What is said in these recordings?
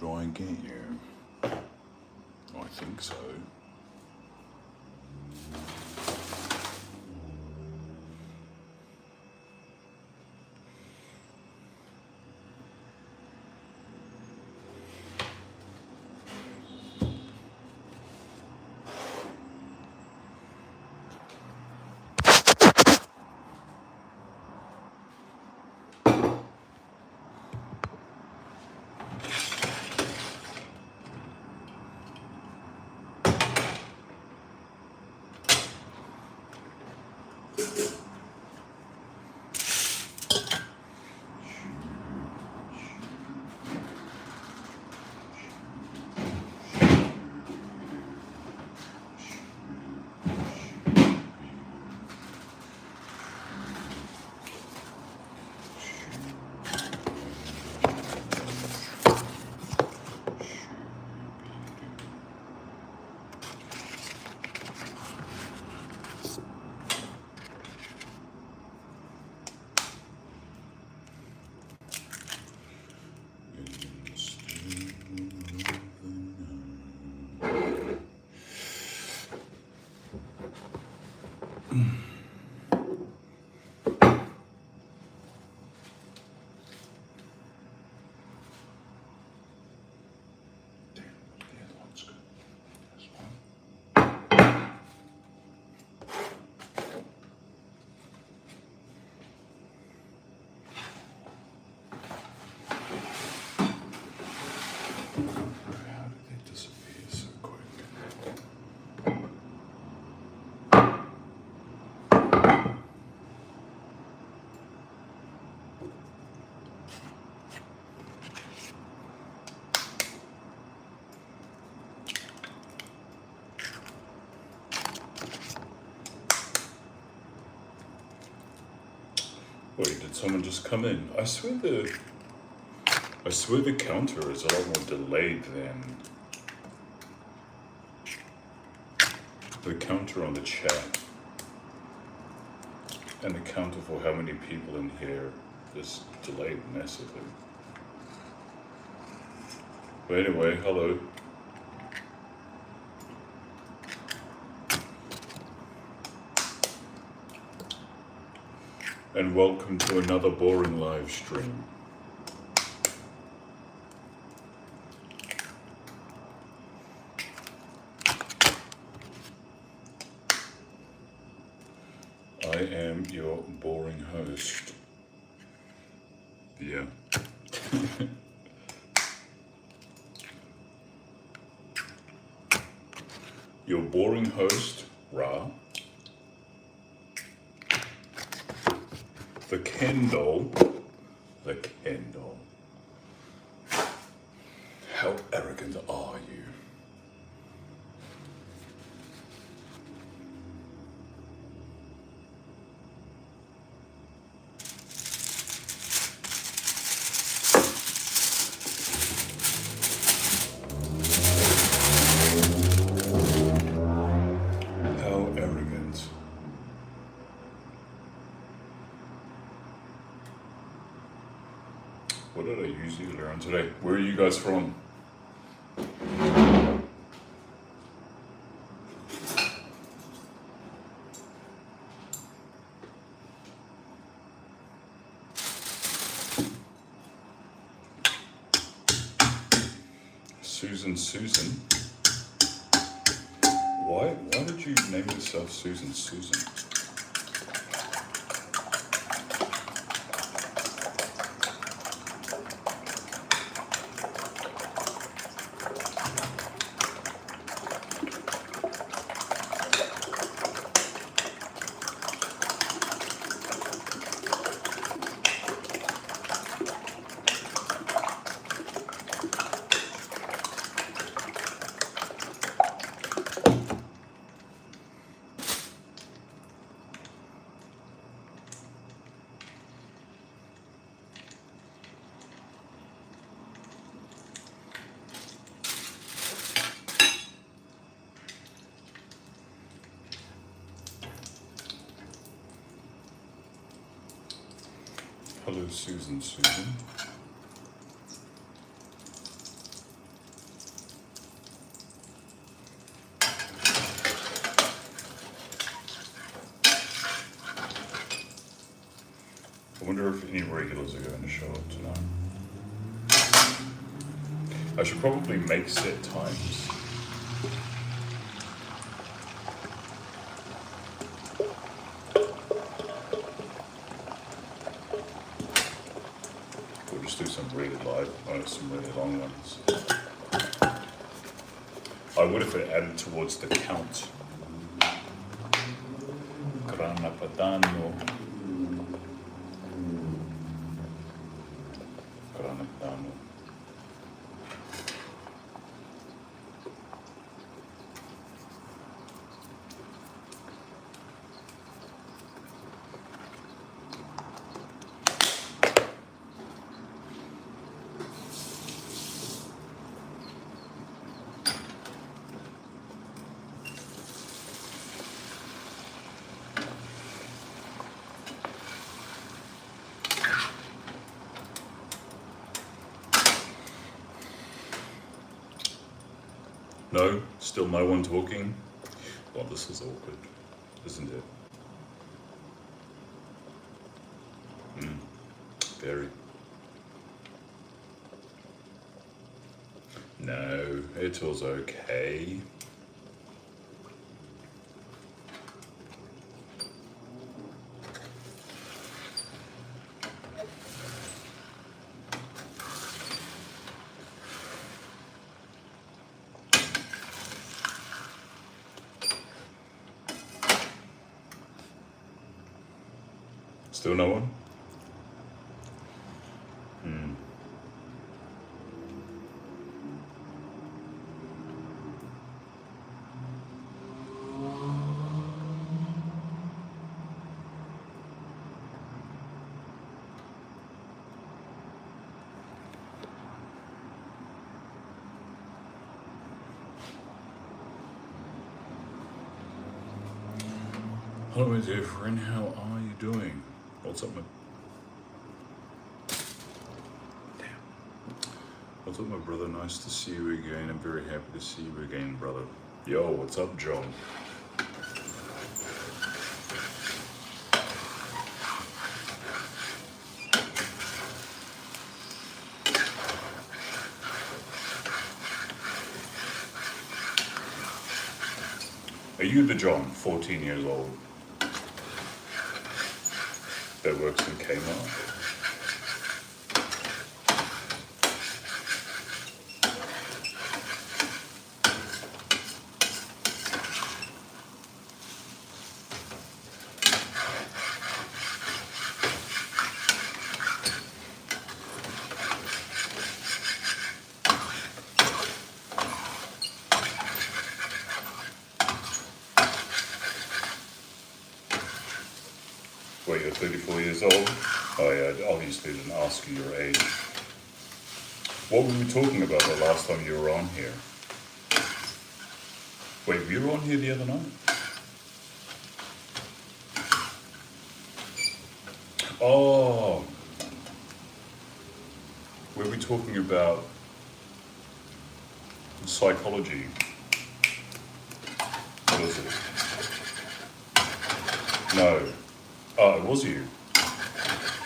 do I get you? I think so. Wait, did someone just come in? I swear the counter is a lot more delayed than the counter on the chat. And the counter for how many people in here is delayed massively. But anyway, hello. And welcome to another boring live stream. I am your boring host. Yeah. Your boring host, Ra. RaTheKenDoll. RaTheKenDoll. How arrogant are you? How arrogant. What did I usually learn today? Where are you guys from? Susan. Why did you name yourself Susan? Hello, Susan. wonder if any regulars are going to show up tonight. I should probably make set times. We'll just do some really live, some really long ones. I would if it added towards the count. Grana Padano. Grana Padano. No, still no one talking. Well, this is awkward, isn't it? Very. No, it was okay. Still no one? Hello, my dear friend. How are you doing? What's up, my... Damn. What's up, my brother? Nice to see you again. I'm very happy to see you again, brother. Yo, what's up, John? Are you the John, 14 years old, that works in Kmart? Wait, you're 34 years old? Oh yeah, I obviously didn't ask you your age. What were we talking about the last time you were on here? Wait, you were on here the other night? Oh, were we talking about psychology? What was it? No. Oh, it was you.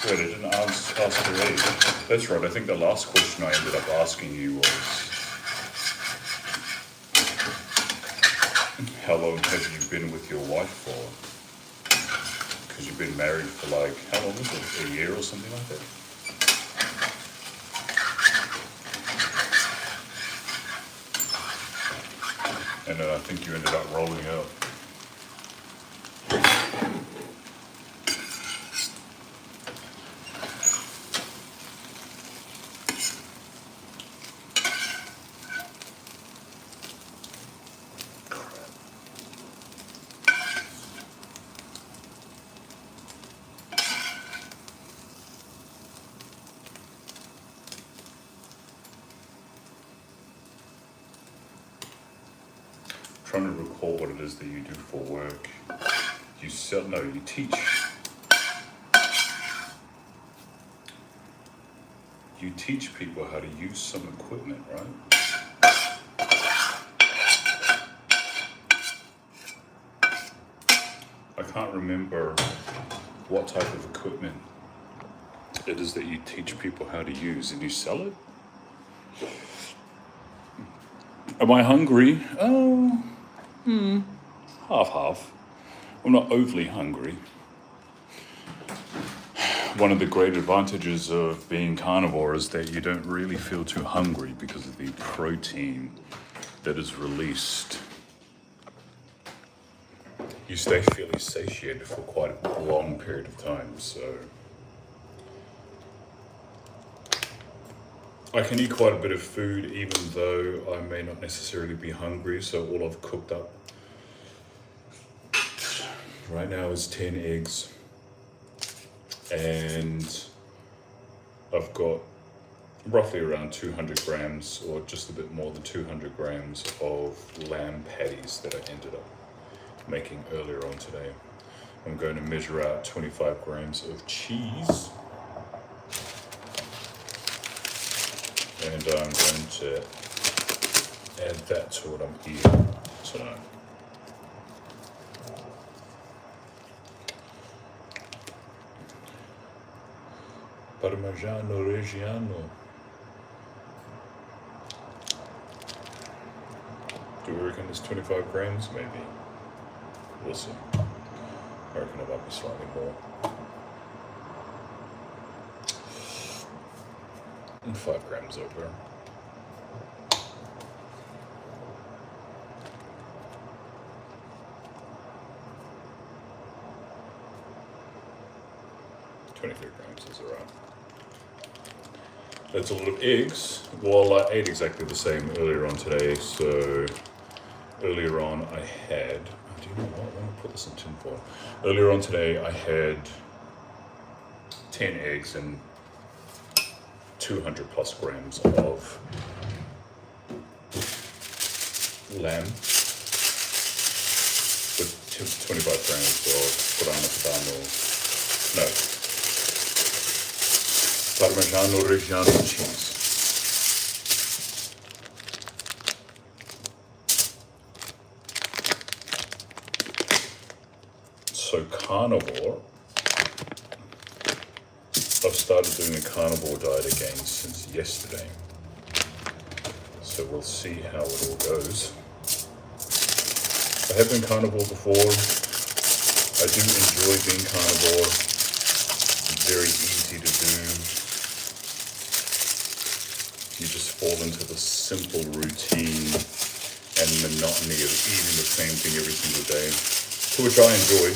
Wait, I didn't ask your age. That's right, I think the last question I ended up asking you was, how long have you been with your wife for? Because you've been married for like, how long was it? A year or something like that? And then I think you ended up rolling up. Trying to recall what it is that you do for work. You sell, no, you teach. You teach people how to use some equipment, right? I can't remember what type of equipment it is that you teach people how to use and you sell it. Am I hungry? Oh, half. I'm not overly hungry. One of the great advantages of being carnivore is that you don't really feel too hungry because of the protein that is released. You stay fairly satiated for quite a long period of time, so I can eat quite a bit of food even though I may not necessarily be hungry. So all I've cooked up right now is 10 eggs, and I've got roughly around 200 grams or just a bit more than 200 grams of lamb patties that I ended up making earlier on today. I'm going to measure out 25 grams of cheese, and I'm going to add that to what I'm eating tonight. Parmigiano Reggiano. Do we reckon it's 25 grams? Maybe. We'll see. I reckon it might be slightly more. And 5 grams over. $23 is around. That's a lot of eggs. Well, I ate exactly the same earlier on today. So earlier on I had, do you know what? I want to put this in tin foil. Earlier on today I had 10 eggs and 200 plus grams of lamb with 25 grams of Parmigiano Reggiano cheese. So carnivore, I've started doing a carnivore diet again since yesterday. So we'll see how it all goes. I have been carnivore before. I do enjoy being carnivore. It's very easy to do. You just fall into the simple routine and monotony of eating the same thing every single day, to which I enjoy.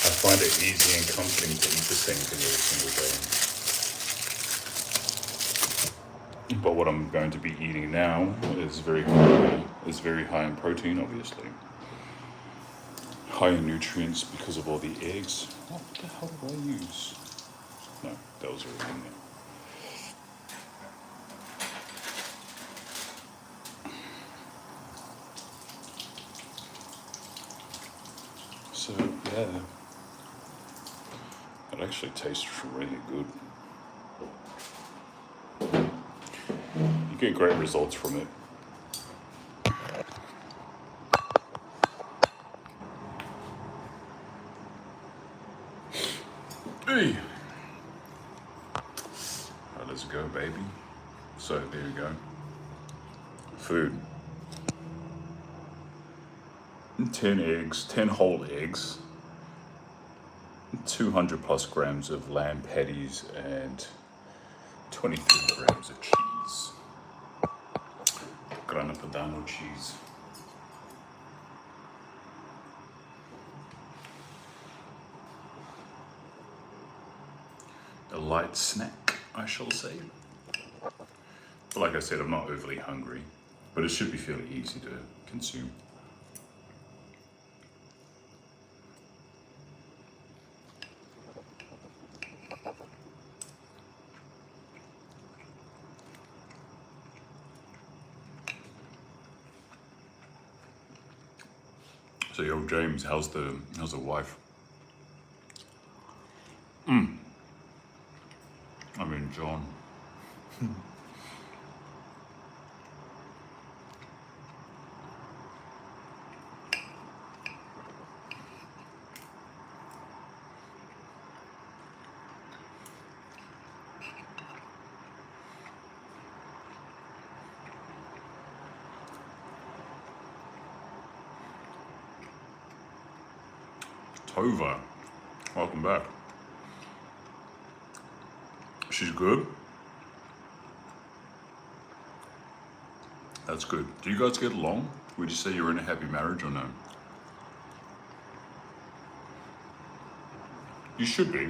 I find it easy and comforting to eat the same thing every single day. But what I'm going to be eating now is very high in protein, obviously. High in nutrients because of all the eggs. What the hell did I use? No, that was already in there. So, yeah. It actually tastes really good. You get great results from it. Hey! Let's go, baby. So there you go. Food. 10 eggs, 10 whole eggs, 200 plus grams of lamb patties, and 23 grams of cheese. Grana Padano cheese. A light snack, I shall say. But like I said, I'm not overly hungry, but it should be fairly easy to consume. So, yo, James, how's the wife? I mean, John. Tova. Welcome back. She's good. That's good. Do you guys get along? Would you say you're in a happy marriage or no? You should be,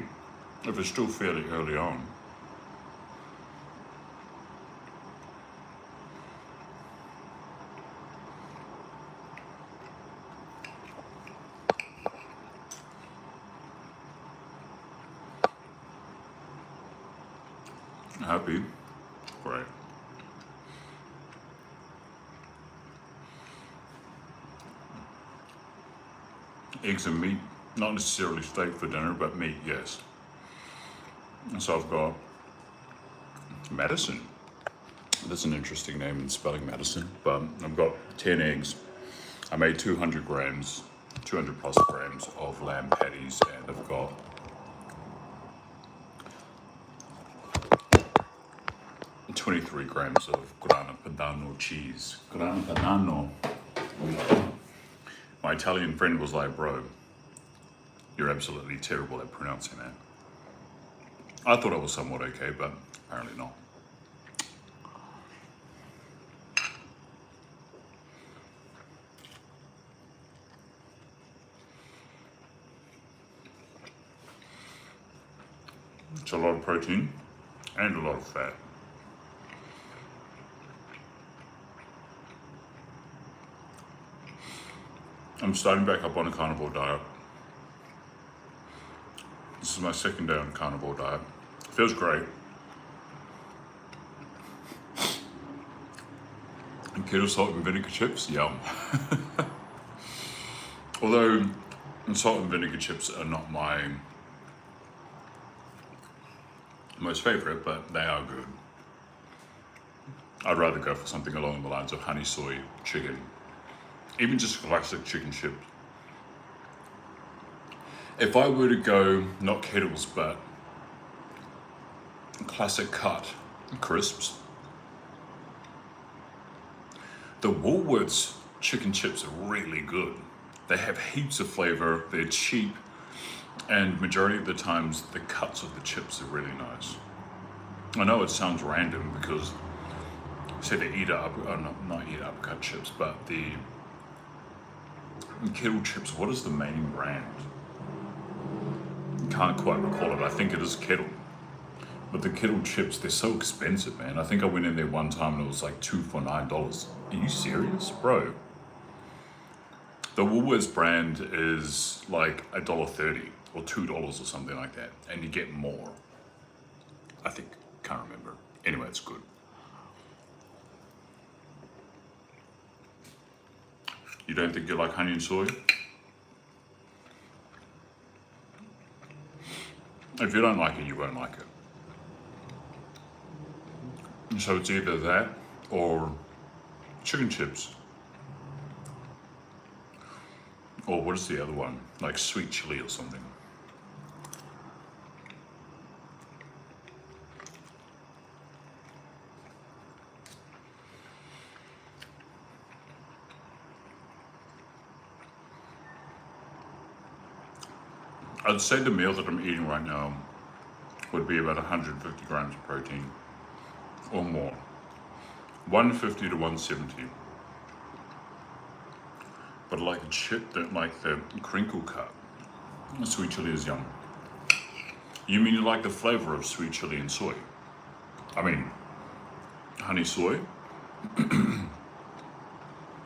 if it's still fairly early on. Happy? Great. Eggs and meat, not necessarily steak for dinner, but meat, yes. And so I've got Madison. That's an interesting name in spelling, Madison. But I've got 10 eggs. I made 200 grams, 200 plus grams of lamb patties, and I've got 23 grams of grana padano cheese. Grana padano. My Italian friend was like, bro, you're absolutely terrible at pronouncing that. I thought I was somewhat okay, but apparently not. It's a lot of protein and a lot of fat. I'm starting back up on a carnivore diet. This is my second day on a carnivore diet. Feels great. And keto salt and vinegar chips, yum. Although salt and vinegar chips are not my most favorite, but they are good. I'd rather go for something along the lines of honey soy chicken. Even just classic chicken chips. If I were to go, not kettles, but classic cut crisps, the Woolworths chicken chips are really good. They have heaps of flavor, they're cheap, and majority of the times the cuts of the chips are really nice. I know it sounds random because, say they eat up, not eat uppercut chips, but the kettle chips, what is the main brand? Can't quite recall it. I think it is Kettle. But the kettle chips, they're so expensive, man. I think I went in there one time and it was like 2 for $9. Are you serious, bro? The Woolworths brand is like $1.30 or $2 or something like that, and you get more. I think, can't remember. Anyway, it's good. You don't think you like honey and soy? If you don't like it, you won't like it. And so it's either that or chicken chips. Or what is the other one? Like sweet chili or something. I'd say the meal that I'm eating right now would be about 150 grams of protein or more. 150 to 170. But I like a chip that like the crinkle cut. Sweet chili is yum. You mean you like the flavor of sweet chili and soy? I mean, honey soy?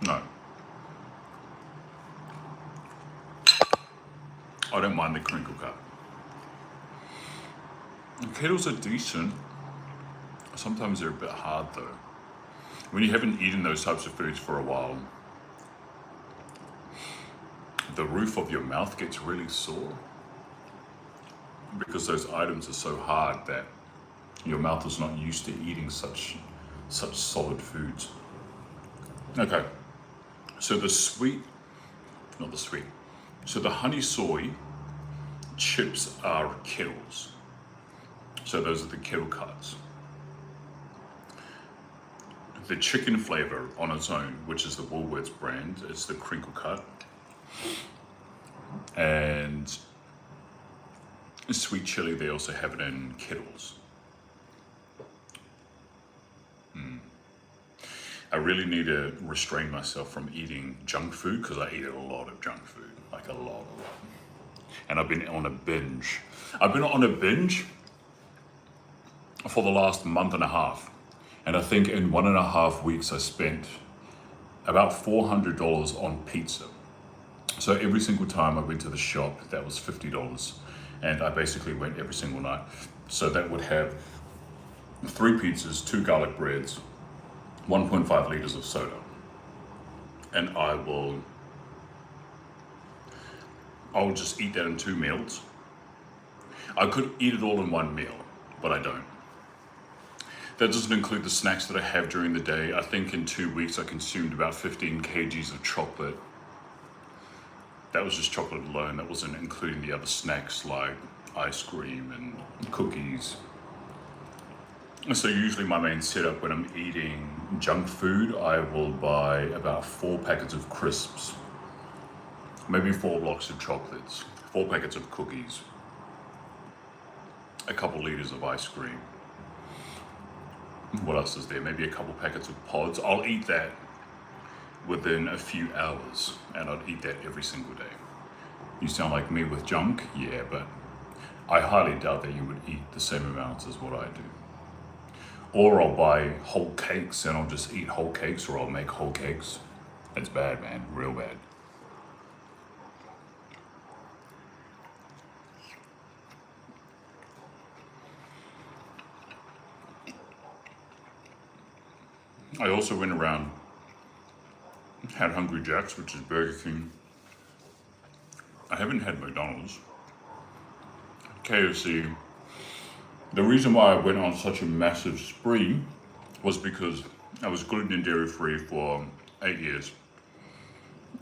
No. I don't mind the crinkle cut. Kettles are decent. Sometimes they're a bit hard though. When you haven't eaten those types of foods for a while, the roof of your mouth gets really sore because those items are so hard that your mouth is not used to eating such solid foods. Okay, so so the honey soy chips are kettles. So those are the kettle cuts. The chicken flavor on its own, which is the Woolworths brand, is the crinkle cut. And sweet chili, they also have it in kettles. I really need to restrain myself from eating junk food because I eat a lot of junk food, like a lot. And I've been on a binge. I've been on a binge for the last month and a half. And I think in 1.5 weeks, I spent about $400 on pizza. So every single time I went to the shop, that was $50. And I basically went every single night. So that would have 3 pizzas, 2 garlic breads, 1.5 liters of soda. And I'll just eat that in 2 meals. I could eat it all in 1 meal, but I don't. That doesn't include the snacks that I have during the day. I think in 2 weeks I consumed about 15 kgs of chocolate. That was just chocolate alone. That wasn't including the other snacks like ice cream and cookies. So usually my main setup when I'm eating junk food, I will buy about 4 packets of crisps, maybe 4 blocks of chocolates, 4 packets of cookies, a couple liters of ice cream. What else is there? Maybe a couple packets of pods. I'll eat that within a few hours, and I'd eat that every single day. You sound like me with junk? Yeah, but I highly doubt that you would eat the same amounts as what I do. Or I'll buy whole cakes and I'll just eat whole cakes, or I'll make whole cakes. It's bad, man, real bad. I also went around, had Hungry Jack's, which is Burger King. I haven't had McDonald's. KFC. The reason why I went on such a massive spree was because I was gluten and dairy free for 8 years.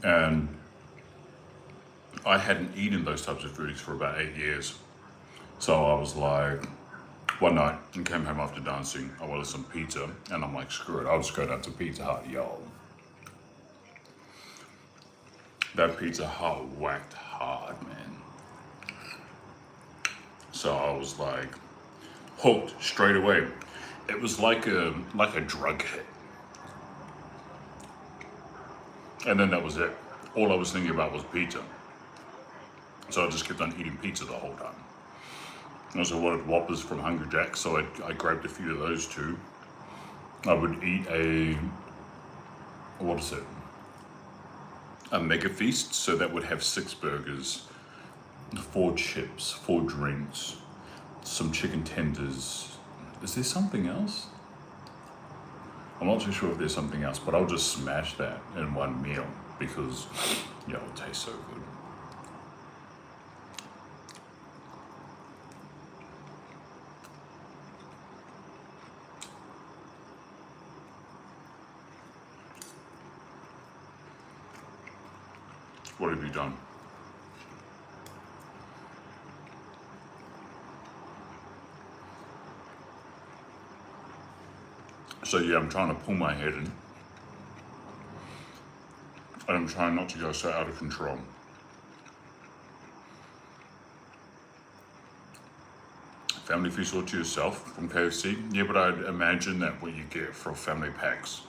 And I hadn't eaten those types of foods for about 8 years. So I was like, one night and came home after dancing, I wanted some pizza, and I'm like, screw it, I'll just go down to Pizza Hut, yo. That Pizza Hut whacked hard, man. So I was like, hooked straight away. It was like a drug hit. And then that was it. All I was thinking about was pizza. So I just kept on eating pizza the whole time. I also wanted Whoppers from Hungry Jack's, so I grabbed a few of those too. I would eat a mega feast, so that would have 6 burgers, 4 chips, 4 drinks, some chicken tenders. Is there something else? I'm not too sure if there's something else, but I'll just smash that in 1 meal because, yeah, it tastes so good. What have you done? So yeah, I'm trying to pull my head in. And I'm trying not to go so out of control. Family feast all to yourself from KFC? Yeah, but I'd imagine that what you get for family packs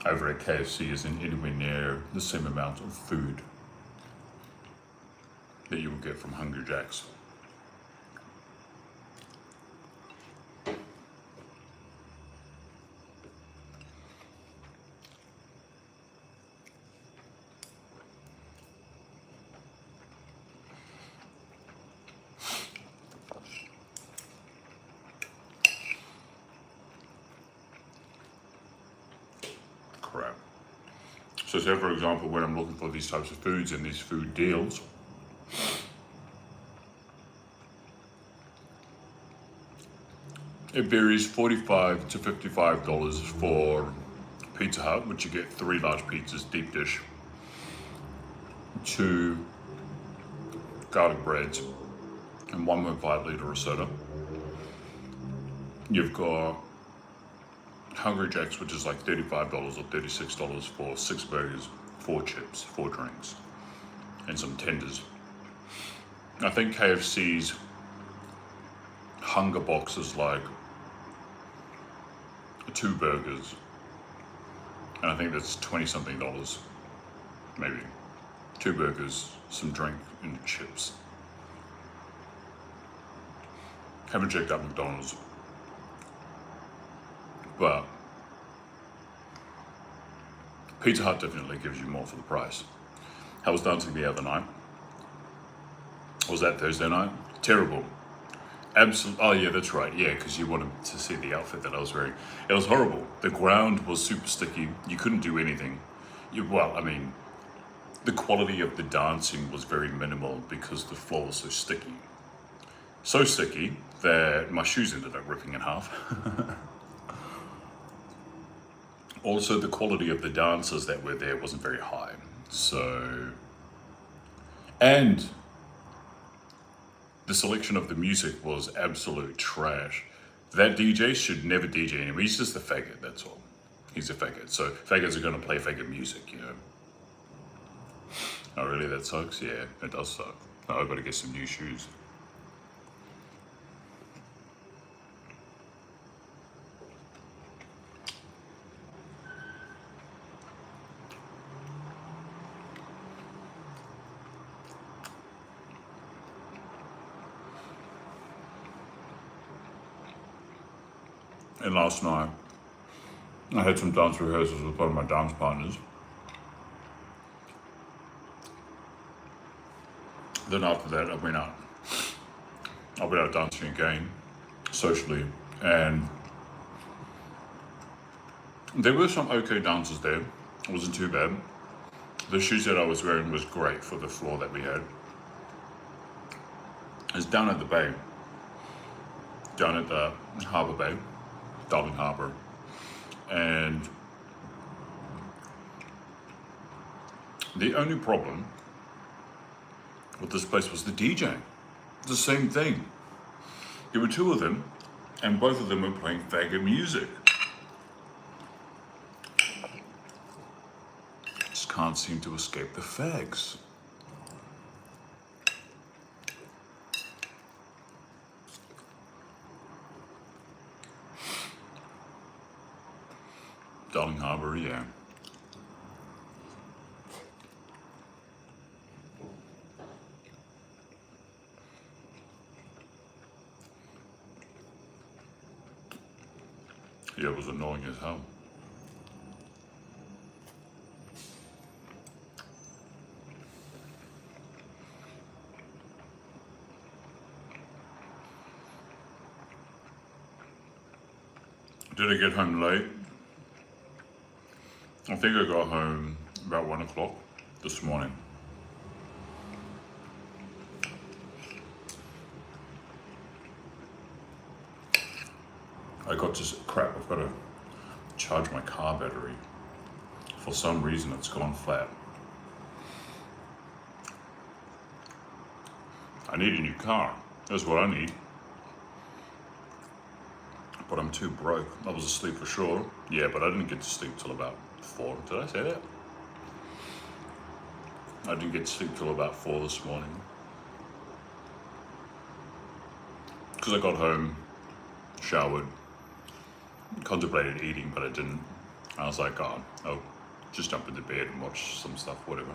over at KFC isn't anywhere near the same amount of food that you will get from Hungry Jack's. Crap. So say for example, when I'm looking for these types of foods and these food deals, it varies $45 to $55 for Pizza Hut, which you get 3 large pizzas, deep dish, 2 garlic breads, and 1.5 liter of soda. You've got Hungry Jack's, which is like $35 or $36 for 6 burgers, 4 chips, 4 drinks, and some tenders. I think KFC's hunger box is like 2 burgers, and I think that's 20 something dollars, maybe. 2 burgers, some drink, and chips. Haven't checked out McDonald's, but Pizza Hut definitely gives you more for the price. I was dancing the other night. Was that Thursday night? Terrible. Absolutely. Oh yeah, that's right. Yeah, because you wanted to see the outfit that I was wearing. It was horrible. The ground was super sticky. You couldn't do anything. The quality of the dancing was very minimal because the floor was so sticky. So sticky that my shoes ended up ripping in half. Also, the quality of the dancers that were there wasn't very high. And the selection of the music was absolute trash. That DJ should never DJ anymore. He's just a faggot, that's all. He's a faggot. So faggots are gonna play faggot music, you know. Oh really, that sucks? Yeah, it does suck. Oh, I've got to get some new shoes. And last night, I had some dance rehearsals with one of my dance partners. Then after that, I went out dancing again, socially, and there were some okay dancers there. It wasn't too bad. The shoes that I was wearing was great for the floor that we had. It's down at the bay, down at the Harbour Bay, Darling Harbour, and the only problem with this place was the DJ. The same thing. There were 2 of them, and both of them were playing faggot music. Just can't seem to escape the fags. Darling Harbour, yeah. Yeah, it was annoying as hell. Did I get home late? I think I got home about 1 o'clock this morning. I've got to charge my car battery. For some reason it's gone flat. I need a new car, that's what I need. But I'm too broke. I was asleep for sure. Yeah, but I didn't get to sleep till about 4. Did I say that? I didn't get to sleep till about 4 this morning. Because I got home, showered, contemplated eating, but I didn't. I was like, oh, I'll just jump into bed and watch some stuff, whatever.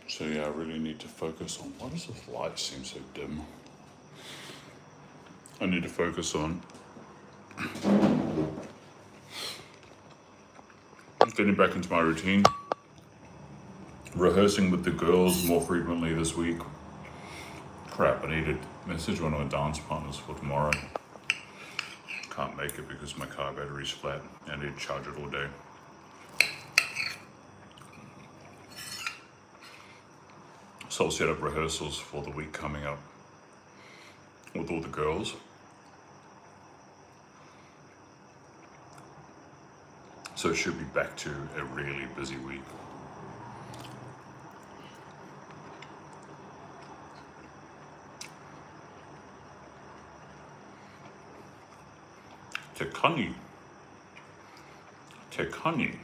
So yeah, I really need to focus on, why does this light seem so dim? I need to focus on getting back into my routine, rehearsing with the girls more frequently this week. Crap, I need to message one of my dance partners for tomorrow. Can't make it because my car battery's flat and I need to charge it all day. So I'll set up rehearsals for the week coming up with all the girls. So it should be back to a really busy week. Tekani. Tekani.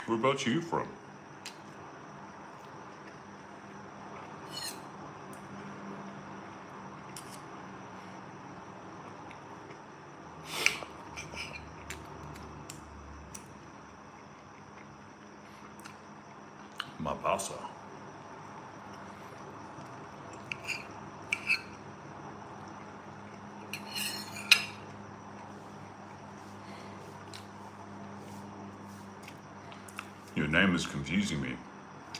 Whereabouts are you from? Mabasa. Your name is confusing me.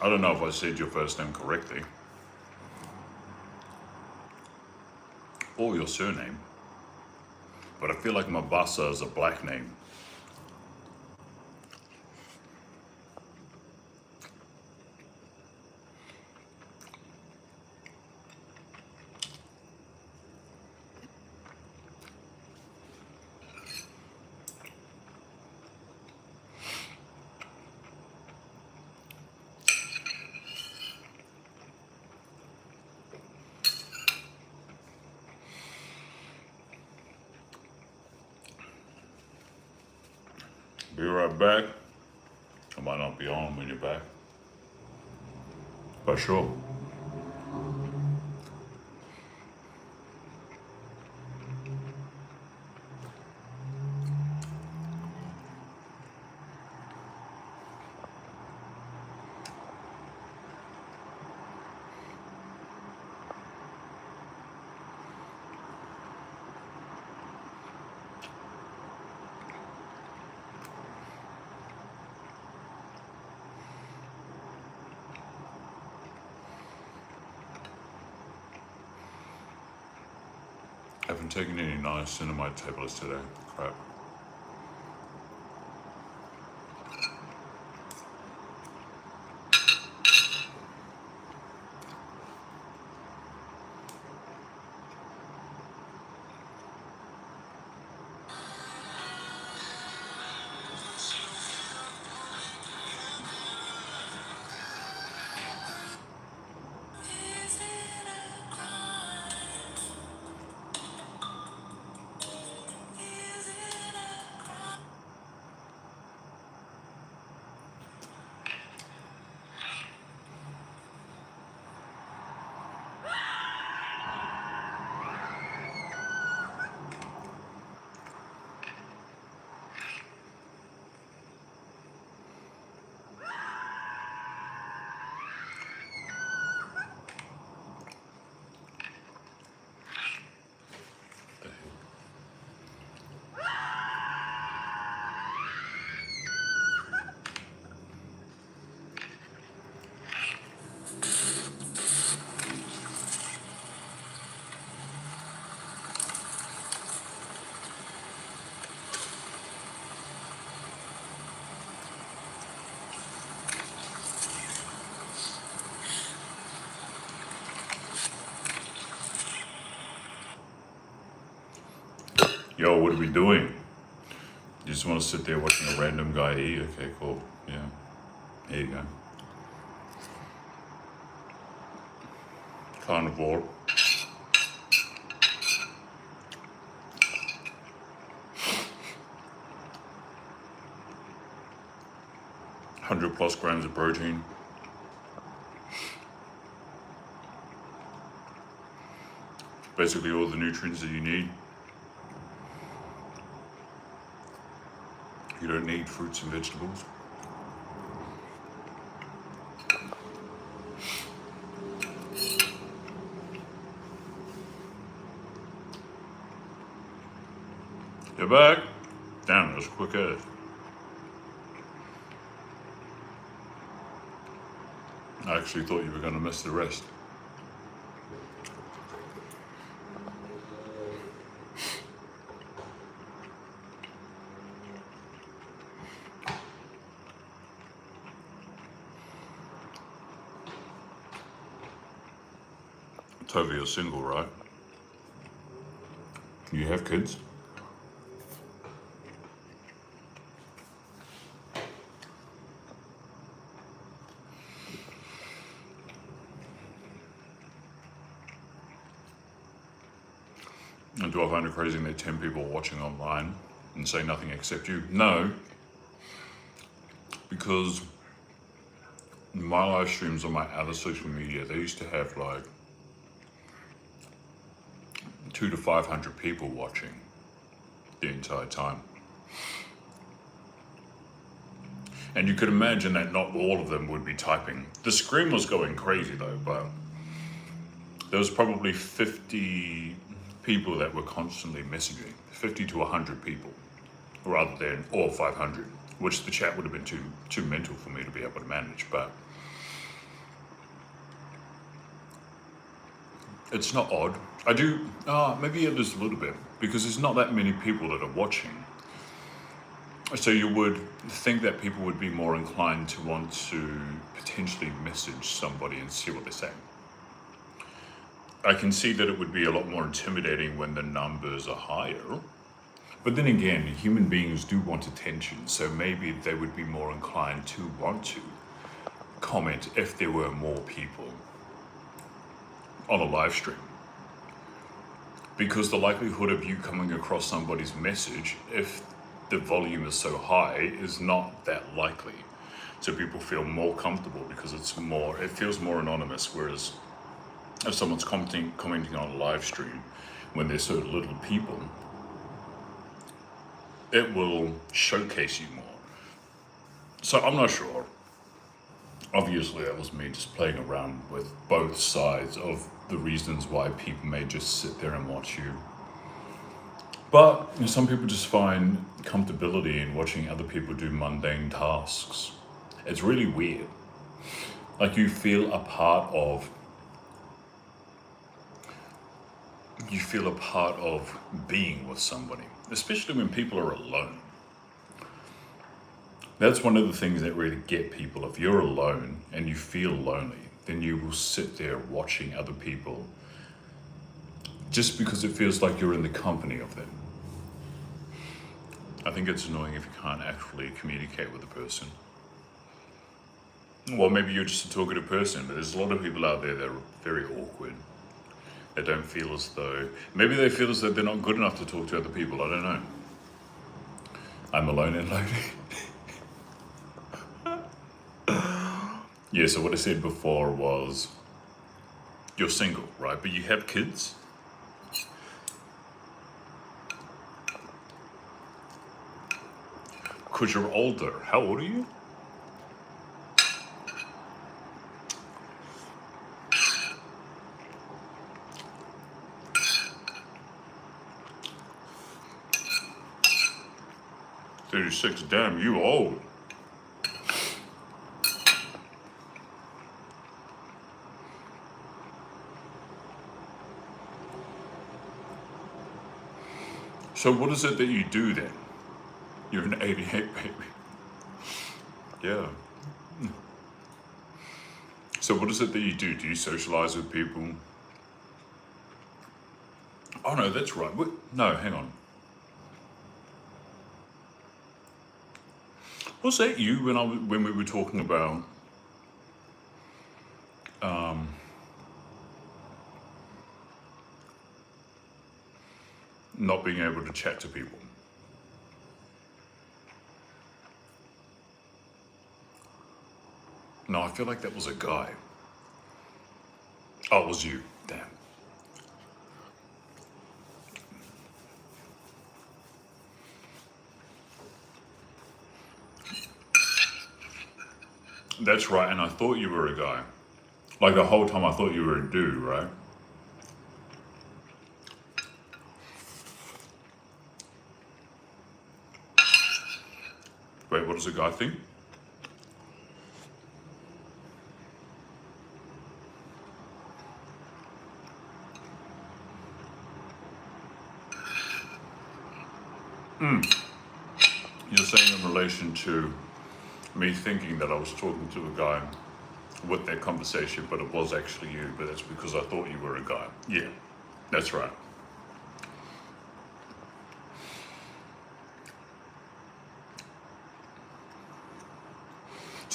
I don't know if I said your first name correctly. Or your surname. But I feel like Mabasa is a black name. Be right back. I might not be on when you're back. But sure. I haven't taken any niacinamide tablets today. Crap. Yo, what are we doing? You just want to sit there watching a random guy eat? Okay, cool. Yeah. There you go. Carnivore. +100 grams of protein. Basically all the nutrients that you need. You don't need fruits and vegetables. You're back? Damn, that was quick as. I actually thought you were going to miss the rest. Toby, you're single, right? You have kids? do I find it crazy that 10 people are watching online and say nothing except you? No, because my live streams on my other social media, they used to have like 200 to 500 people watching the entire time. And you could imagine that not all of them would be typing. The screen was going crazy though, but there was probably 50 people that were constantly messaging, 50 to 100 people, rather than all 500, which the chat would have been too mental for me to be able to manage, but it's not odd. I do, maybe it is a little bit, because there's not that many people that are watching. So you would think that people would be more inclined to want to potentially message somebody and see what they're saying. I can see that it would be a lot more intimidating when the numbers are higher. But then again, human beings do want attention, so maybe they would be more inclined to want to comment if there were more people on a live stream. Because the likelihood of you coming across somebody's message, if the volume is so high, is not that likely. So people feel more comfortable because it feels more anonymous, whereas if someone's commenting on a live stream when there's so little people, it will showcase you more. So I'm not sure. Obviously, that was me just playing around with both sides of the reasons why people may just sit there and watch you. But some people just find comfortability in watching other people do mundane tasks. It's really weird. Like you feel a part of being with somebody, especially when people are alone. That's one of the things that really get people. If you're alone and you feel lonely, then you will sit there watching other people just because it feels like you're in the company of them. I think it's annoying if you can't actually communicate with a person. Well, maybe you're just a talkative person, but there's a lot of people out there that are very awkward. They don't feel as though, maybe they feel as though they're not good enough to talk to other people. I don't know. I'm alone and lonely. Yeah, so what I said before was, you're single, right? But you have kids? Because you're older. How old are you? $36, damn, you old. So what is it that you do then? You're an 88 baby. Yeah. So what is it that you do? Do you socialize with people? Oh no, that's right. No, hang on. Was that you when we were talking about not being able to chat to people? No, I feel like that was a guy. Oh, it was you. Damn. That's right, and I thought you were a guy. Like the whole time I thought you were a dude, right? Wait, what does a guy think? You're saying in relation to me thinking that I was talking to a guy with that conversation, but it was actually you, but that's because I thought you were a guy. Yeah, that's right.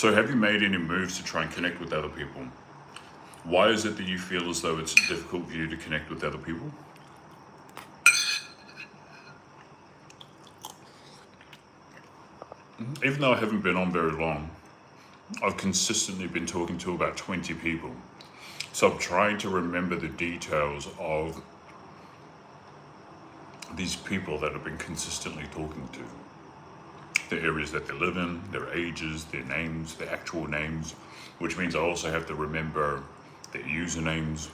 So have you made any moves to try and connect with other people? Why is it that you feel as though it's difficult for you to connect with other people? even though I haven't been on very long, I've consistently been talking to about 20 people. So I'm trying to remember the details of these people that I've been consistently talking to. The areas that they live in, their ages, their names, their actual names, which means I also have to remember their usernames.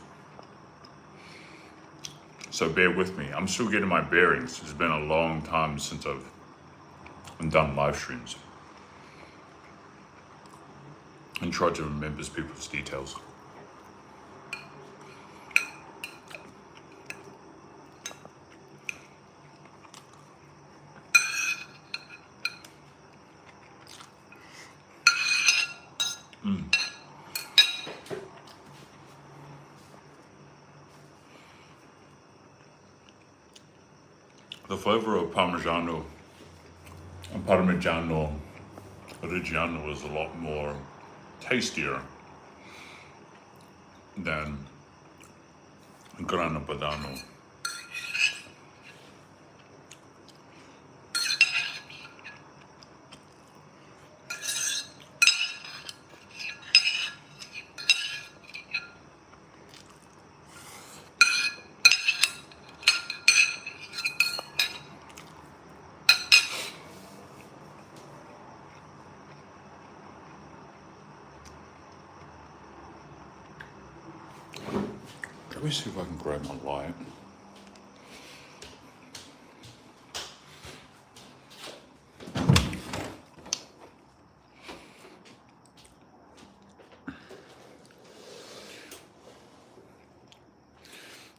So bear with me. I'm still getting my bearings. It's been a long time since I've done live streams and tried to remember people's details. The flavor of Parmigiano Reggiano is a lot more tastier than Grana Padano. Let me see if I can grab my light.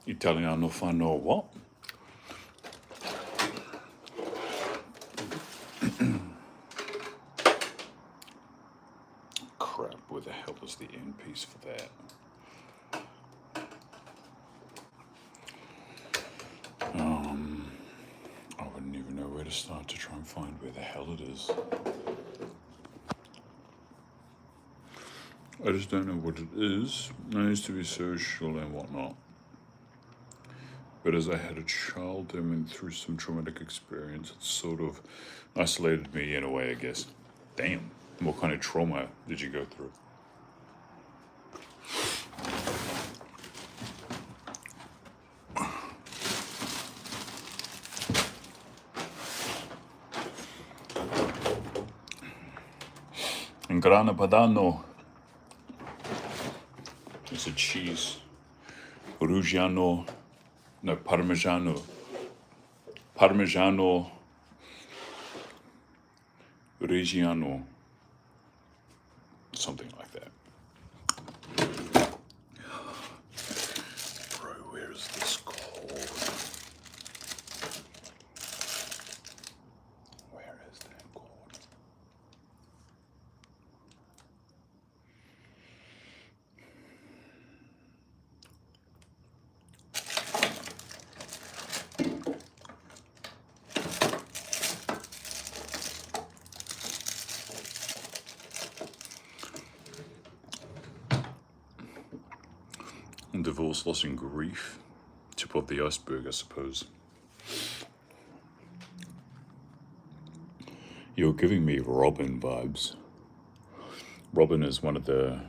Italiano fanno what? Crap, where the hell is the end piece for that? I wouldn't even know where to start to try and find where the hell it is. I just don't know what it is. I used to be social and whatnot. But as I had a child and went through some traumatic experience, it sort of isolated me in a way, I guess. Damn, what kind of trauma did you go through? In Grana Padano, it's a cheese. Parmigiano Reggiano, something like that. Bro, where is this called? Where is that called? Divorce, loss, and grief. Tip of the iceberg, I suppose. You're giving me Robin vibes. Robin is one of the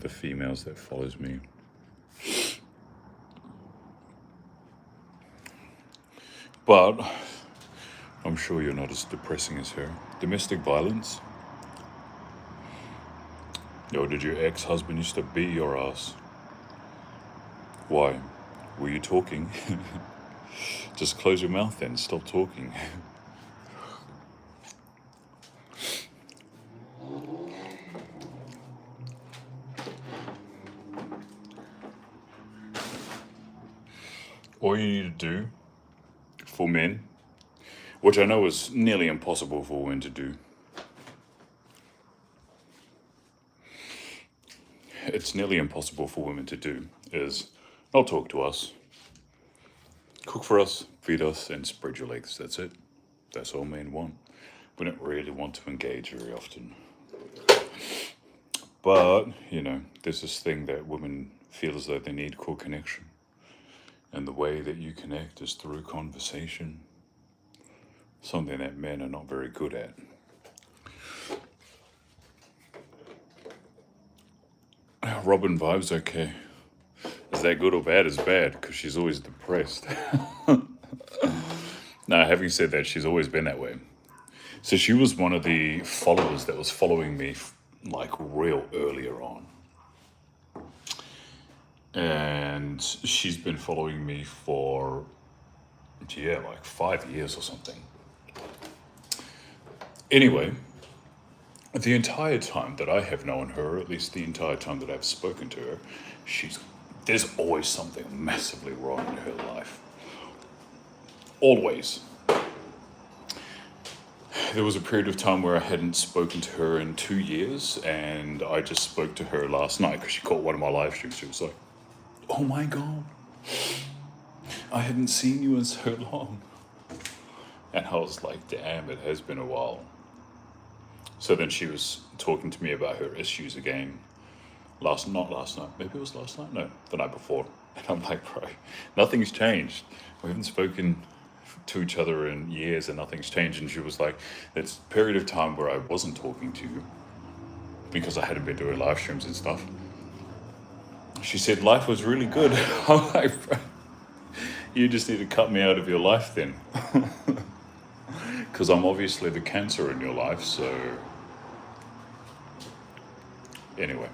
females that follows me. But I'm sure you're not as depressing as her. Domestic violence? Yo, did your ex-husband used to beat your ass? Why? Were you talking? Just close your mouth then, stop talking. All you need to do for men, which I know is nearly impossible for women to do, it's nearly impossible for women to do, is not talk to us, cook for us, feed us, and spread your legs. That's it. That's all men want. We don't really want to engage very often. But, you know, there's this thing that women feel as though they need called connection. And the way that you connect is through conversation. Something that men are not very good at. Robin vibes okay. Is that good or bad? Is bad because she's always depressed. Now, having said that, she's always been that way. So she was one of the followers that was following me like real earlier on. And she's been following me for, yeah, like 5 years or something. Anyway, the entire time that I have known her, at least the entire time that I've spoken to her, there's always something massively wrong in her life. Always. There was a period of time where I hadn't spoken to her in 2 years, and I just spoke to her last night because she caught one of my live streams. She was like, "Oh my God, I haven't seen you in so long." And I was like, damn, it has been a while. So then she was talking to me about her issues again. Not last night, maybe it was last night? No, the night before. And I'm like, bro, nothing's changed. We haven't spoken to each other in years and nothing's changed. And she was like, it's a period of time where I wasn't talking to you because I hadn't been doing live streams and stuff. She said life was really good. I'm like, bro, you just need to cut me out of your life then. Because I'm obviously the cancer in your life, so... Anyway.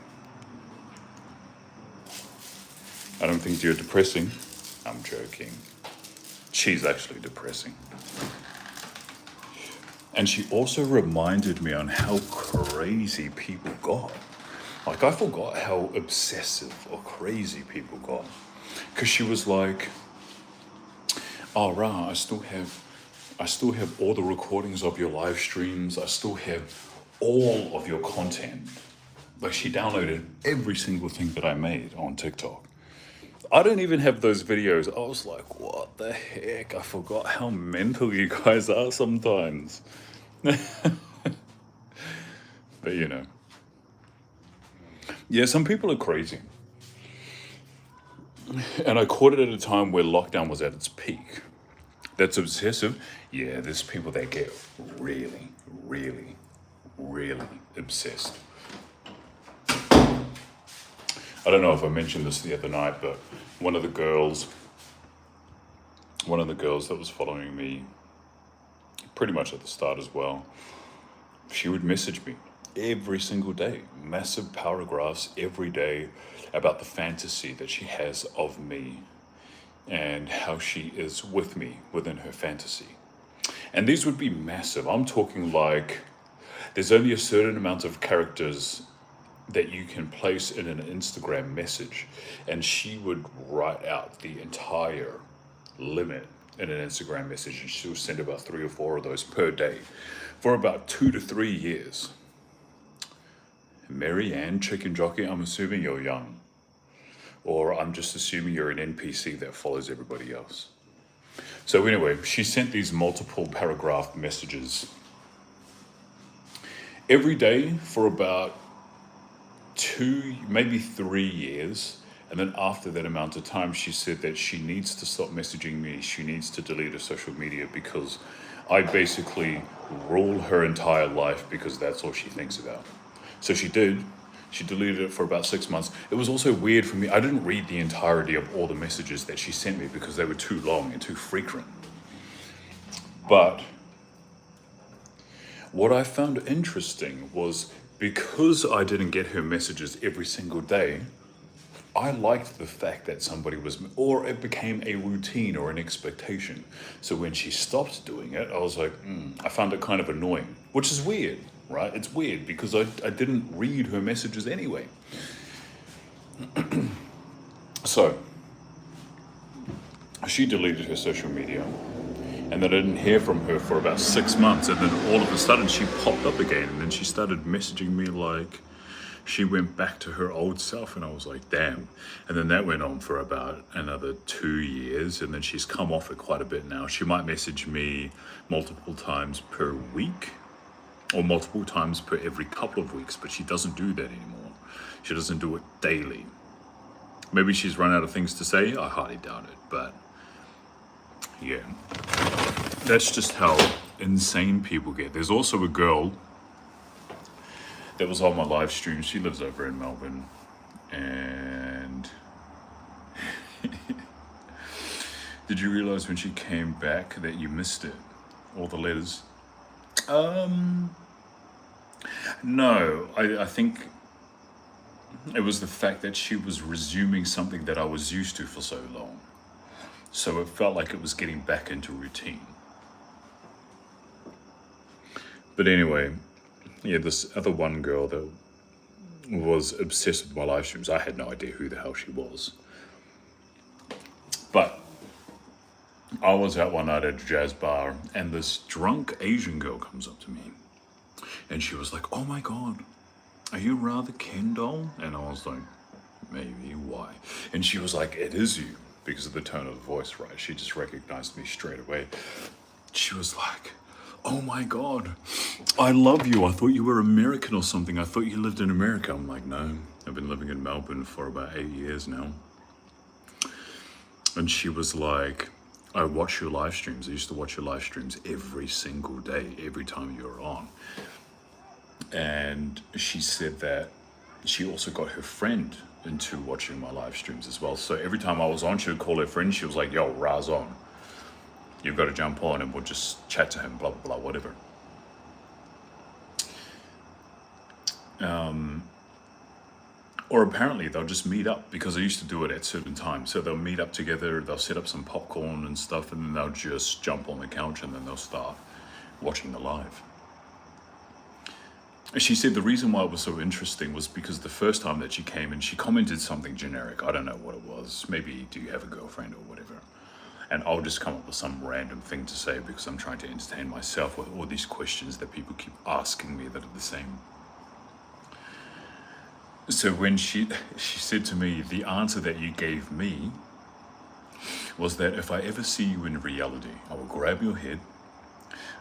I don't think you're depressing. I'm joking. She's actually depressing. And she also reminded me on how crazy people got. Like, I forgot how obsessive or crazy people got. Because she was like, oh, Ra, I still have all the recordings of your live streams. I still have all of your content. Like, she downloaded every single thing that I made on TikTok. I don't even have those videos. I was like, what the heck? I forgot how mental you guys are sometimes. But you know. Yeah, some people are crazy. And I caught it at a time where lockdown was at its peak. That's obsessive. Yeah, there's people that get really, really, really obsessed. I don't know if I mentioned this the other night, but one of the girls that was following me pretty much at the start as well, she would message me every single day, massive paragraphs every day about the fantasy that she has of me and how she is with me within her fantasy. And these would be massive. I'm talking like there's only a certain amount of characters that you can place in an Instagram message, and she would write out the entire limit in an Instagram message, and she'll send about 3 or 4 of those per day for about 2 to 3 years. Mary Ann Chicken Jockey, I'm assuming you're young. Or I'm just assuming you're an NPC that follows everybody else. So anyway, she sent these multiple paragraph messages every day for about 2, maybe 3 years. And then after that amount of time, she said that she needs to stop messaging me. She needs to delete her social media because I basically rule her entire life because that's all she thinks about. So she did. She deleted it for about 6 months. It was also weird for me. I didn't read the entirety of all the messages that she sent me because they were too long and too frequent. But what I found interesting was because I didn't get her messages every single day, I liked the fact that somebody was, or it became a routine or an expectation. So when she stopped doing it, I was like, I found it kind of annoying, which is weird. Right? It's weird because I didn't read her messages anyway. So, she deleted her social media, and then I didn't hear from her for about 6 months, and then all of a sudden she popped up again, and then she started messaging me like she went back to her old self, and I was like, damn. And then that went on for about another 2 years, and then she's come off it quite a bit now. She might message me multiple times per week, or multiple times per every couple of weeks, but she doesn't do that anymore. She doesn't do it daily. Maybe she's run out of things to say. I highly doubt it, but yeah. That's just how insane people get. There's also a girl that was on my live stream. She lives over in Melbourne, And did you realize when she came back that you missed it? All the letters? No, I think it was the fact that she was resuming something that I was used to for so long. So it felt like it was getting back into routine. But anyway, yeah, this other one girl that was obsessed with my live streams, I had no idea who the hell she was. But I was out one night at a jazz bar, and this drunk Asian girl comes up to me. And she was like, "Oh my God, are you RaTheKenDoll?" And I was like, "Maybe, why?" And she was like, "It is you," because of the tone of the voice, right? She just recognized me straight away. She was like, "Oh my God, I love you. I thought you were American or something. I thought you lived in America." I'm like, "No, I've been living in Melbourne for about 8 years now." And she was like, "I watch your live streams. I used to watch your live streams every single day, every time you were on." And she said that she also got her friend into watching my live streams as well. So every time I was on, she would call her friend. She was like, "Yo, Ra's on. You've got to jump on and we'll just chat to him, blah, blah, blah, whatever." Or apparently they'll just meet up, because I used to do it at certain times. So they'll meet up together, they'll set up some popcorn and stuff, and then they'll just jump on the couch and then they'll start watching the live. She said the reason why it was so interesting was because the first time that she came and she commented something generic. I don't know what it was. Maybe, "Do you have a girlfriend?" or whatever. And I'll just come up with some random thing to say because I'm trying to entertain myself with all these questions that people keep asking me that are the same. So when she said to me, "The answer that you gave me was that if I ever see you in reality, I will grab your head,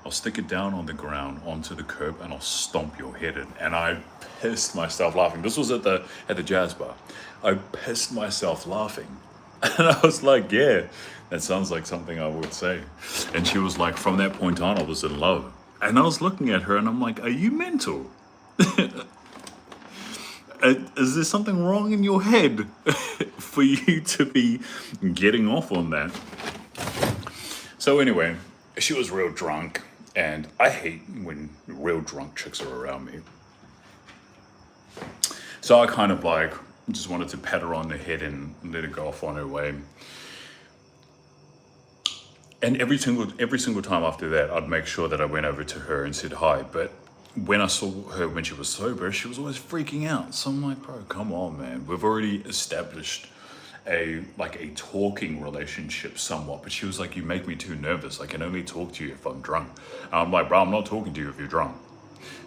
I'll stick it down on the ground onto the curb, and I'll stomp your head in." And I pissed myself laughing. This was at the jazz bar. I pissed myself laughing. And I was like, "Yeah, that sounds like something I would say." And she was like, "From that point on, I was in love." And I was looking at her and I'm like, "Are you mental? Is there something wrong in your head for you to be getting off on that?" So anyway, she was real drunk, and I hate when real drunk chicks are around me. So I kind of like just wanted to pat her on the head and let her go off on her way. And every single time after that, I'd make sure that I went over to her and said hi. But when I saw her when she was sober, she was always freaking out. So I'm like, "Bro, come on, man. We've already established a talking relationship somewhat." But she was like, "You make me too nervous. I can only talk to you if I'm drunk." And I'm like, "Bro, I'm not talking to you if you're drunk.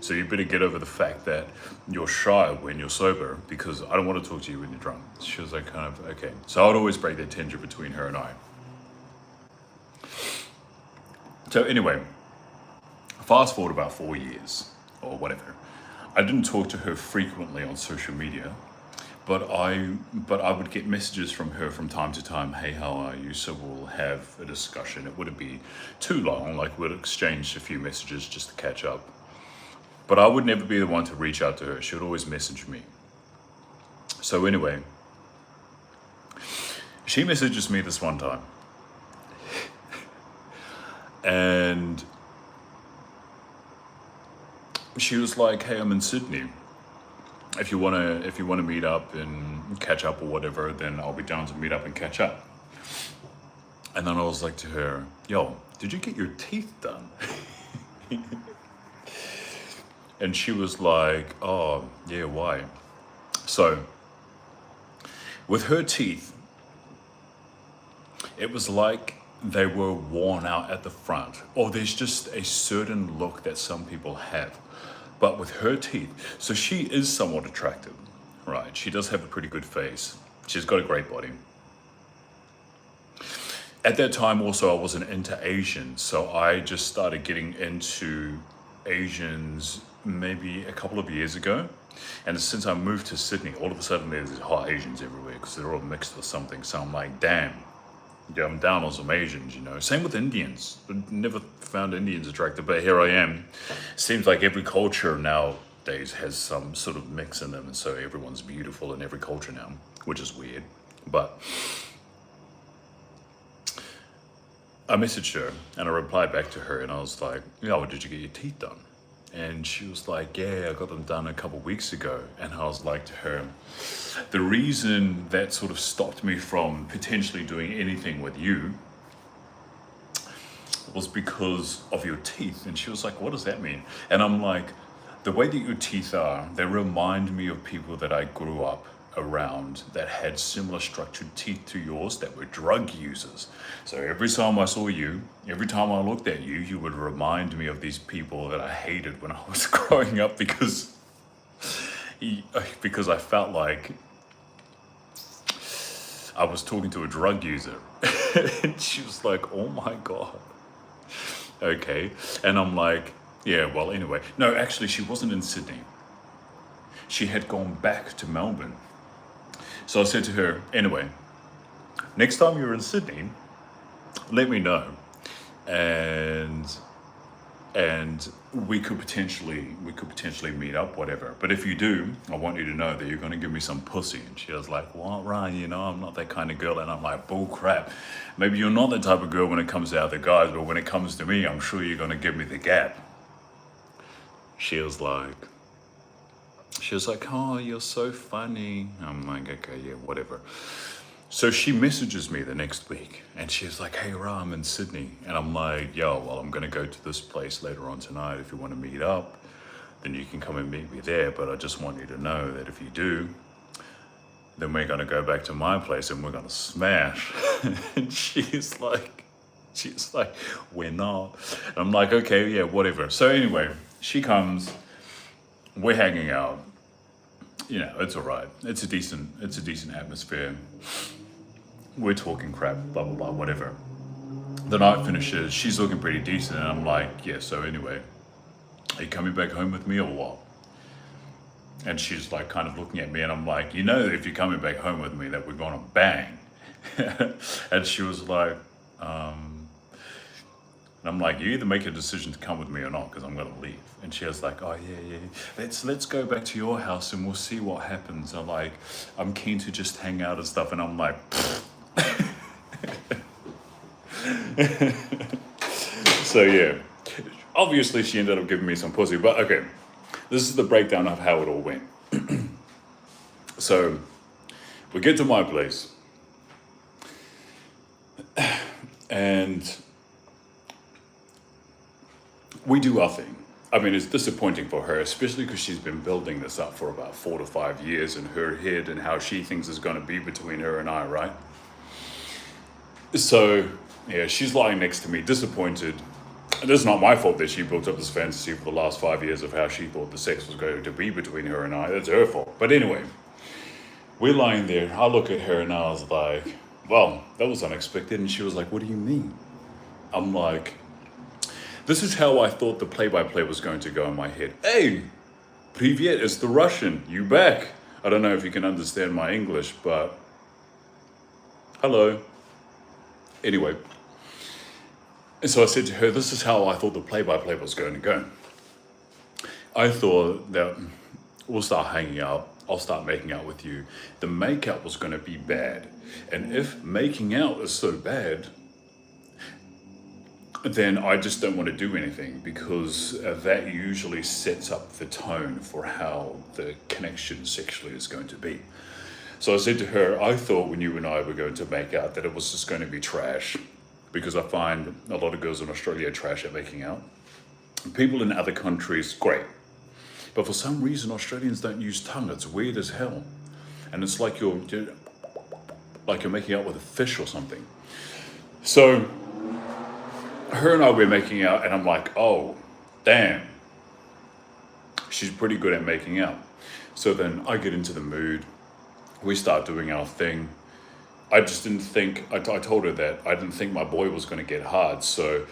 So you better get over the fact that you're shy when you're sober, because I don't want to talk to you when you're drunk." She was like, kind of, okay. So I'd always break that tension between her and I. So anyway, fast forward about 4 years or whatever. I didn't talk to her frequently on social media, but I would get messages from her from time to time. "Hey, how are you?" So we'll have a discussion. It wouldn't be too long, like we'd exchange a few messages just to catch up. But I would never be the one to reach out to her. She would always message me. So anyway, she messages me this one time. And she was like, "Hey, I'm in Sydney. If you wanna meet up and catch up or whatever, then I'll be down to meet up and catch up." And then I was like to her, "Yo, did you get your teeth done?" And she was like, "Oh, yeah, why?" So with her teeth, it was like they were worn out at the front, or there's just a certain look that some people have. But with her teeth, so she is somewhat attractive, right? She does have a pretty good face. She's got a great body. At that time also, I wasn't into Asian, so I just started getting into Asians maybe a couple of years ago. And since I moved to Sydney, all of a sudden there's hot Asians everywhere because they're all mixed with something. So I'm like, damn, yeah, I'm down on some Asians, you know. Same with Indians. I never found Indians attractive, but here I am. Seems like every culture now days has some sort of mix in them, and so everyone's beautiful in every culture now, which is weird. But I messaged her and I replied back to her and I was like, yeah, well, did you get your teeth done? And she was like, yeah, I got them done a couple of weeks ago. And I was like to her, the reason that sort of stopped me from potentially doing anything with you was because of your teeth. And she was like, what does that mean? And I'm like, the way that your teeth are, they remind me of people that I grew up around that had similar structured teeth to yours that were drug users. So every time I saw you, every time I looked at you, you would remind me of these people that I hated when I was growing up because I felt like I was talking to a drug user. And she was like, oh my God. Okay. And I'm like, yeah, well, anyway. No, actually, she wasn't in Sydney. She had gone back to Melbourne. So I said to her, anyway, next time you're in Sydney, let me know. And we could potentially meet up, whatever. But if you do, I want you to know that you're going to give me some pussy. And she was like, what, Ryan? You know, I'm not that kind of girl. And I'm like, bull crap. Maybe you're not the type of girl when it comes to other guys, but when it comes to me, I'm sure you're going to give me the gap. She was like, oh, you're so funny. I'm like, okay, yeah, whatever. So she messages me the next week and she's like, hey, Ra, I'm in Sydney. And I'm like, yo, well, I'm going to go to this place later on tonight. If you want to meet up, then you can come and meet me there. But I just want you to know that if you do, then we're going to go back to my place and we're going to smash. And she's like, we're not. And I'm like, okay, yeah, whatever. So anyway, she comes, we're hanging out. You know, it's all right. It's a decent atmosphere. We're talking crap, blah, blah, blah, whatever. The night finishes, she's looking pretty decent, and I'm like, yeah, so anyway, are you coming back home with me or what? And she's like kind of looking at me, and I'm like, you know, if you're coming back home with me, that we're gonna bang. And she was like, and I'm like, you either make a decision to come with me or not, because I'm gonna leave. And she was like, oh yeah, let's go back to your house and we'll see what happens. I'm keen to just hang out and stuff. And I'm like, so yeah, obviously she ended up giving me some pussy, but okay, this is the breakdown of how it all went. So we get to my place and we do our thing. I mean, it's disappointing for her, especially because she's been building this up for about 4 to 5 years in her head and how she thinks is going to be between her and I, right? So, yeah, she's lying next to me, disappointed. And it's not my fault that she built up this fantasy for the last 5 years of how she thought the sex was going to be between her and I. That's her fault. But anyway, we're lying there. I look at her and I was like, well, that was unexpected. And she was like, what do you mean? I'm like, this is how I thought the play-by-play was going to go in my head. Hey, Privyet, it's the Russian. You back? I don't know if you can understand my English, but hello. Anyway, and so I said to her, this is how I thought the play-by-play was going to go. I thought that we'll start hanging out. I'll start making out with you. The make-out was going to be bad. And if making out is so bad, then I just don't want to do anything, because that usually sets up the tone for how the connection sexually is going to be. So I said to her, I thought when you and I were going to make out that it was just going to be trash, because I find a lot of girls in Australia are trash at making out. People in other countries, great. But for some reason, Australians don't use tongue. It's weird as hell. And it's like you're making out with a fish or something. So her and I were making out, and I'm like, oh, damn. She's pretty good at making out. So then I get into the mood. We start doing our thing. I just didn't think, I told her that I didn't think my boy was going to get hard. So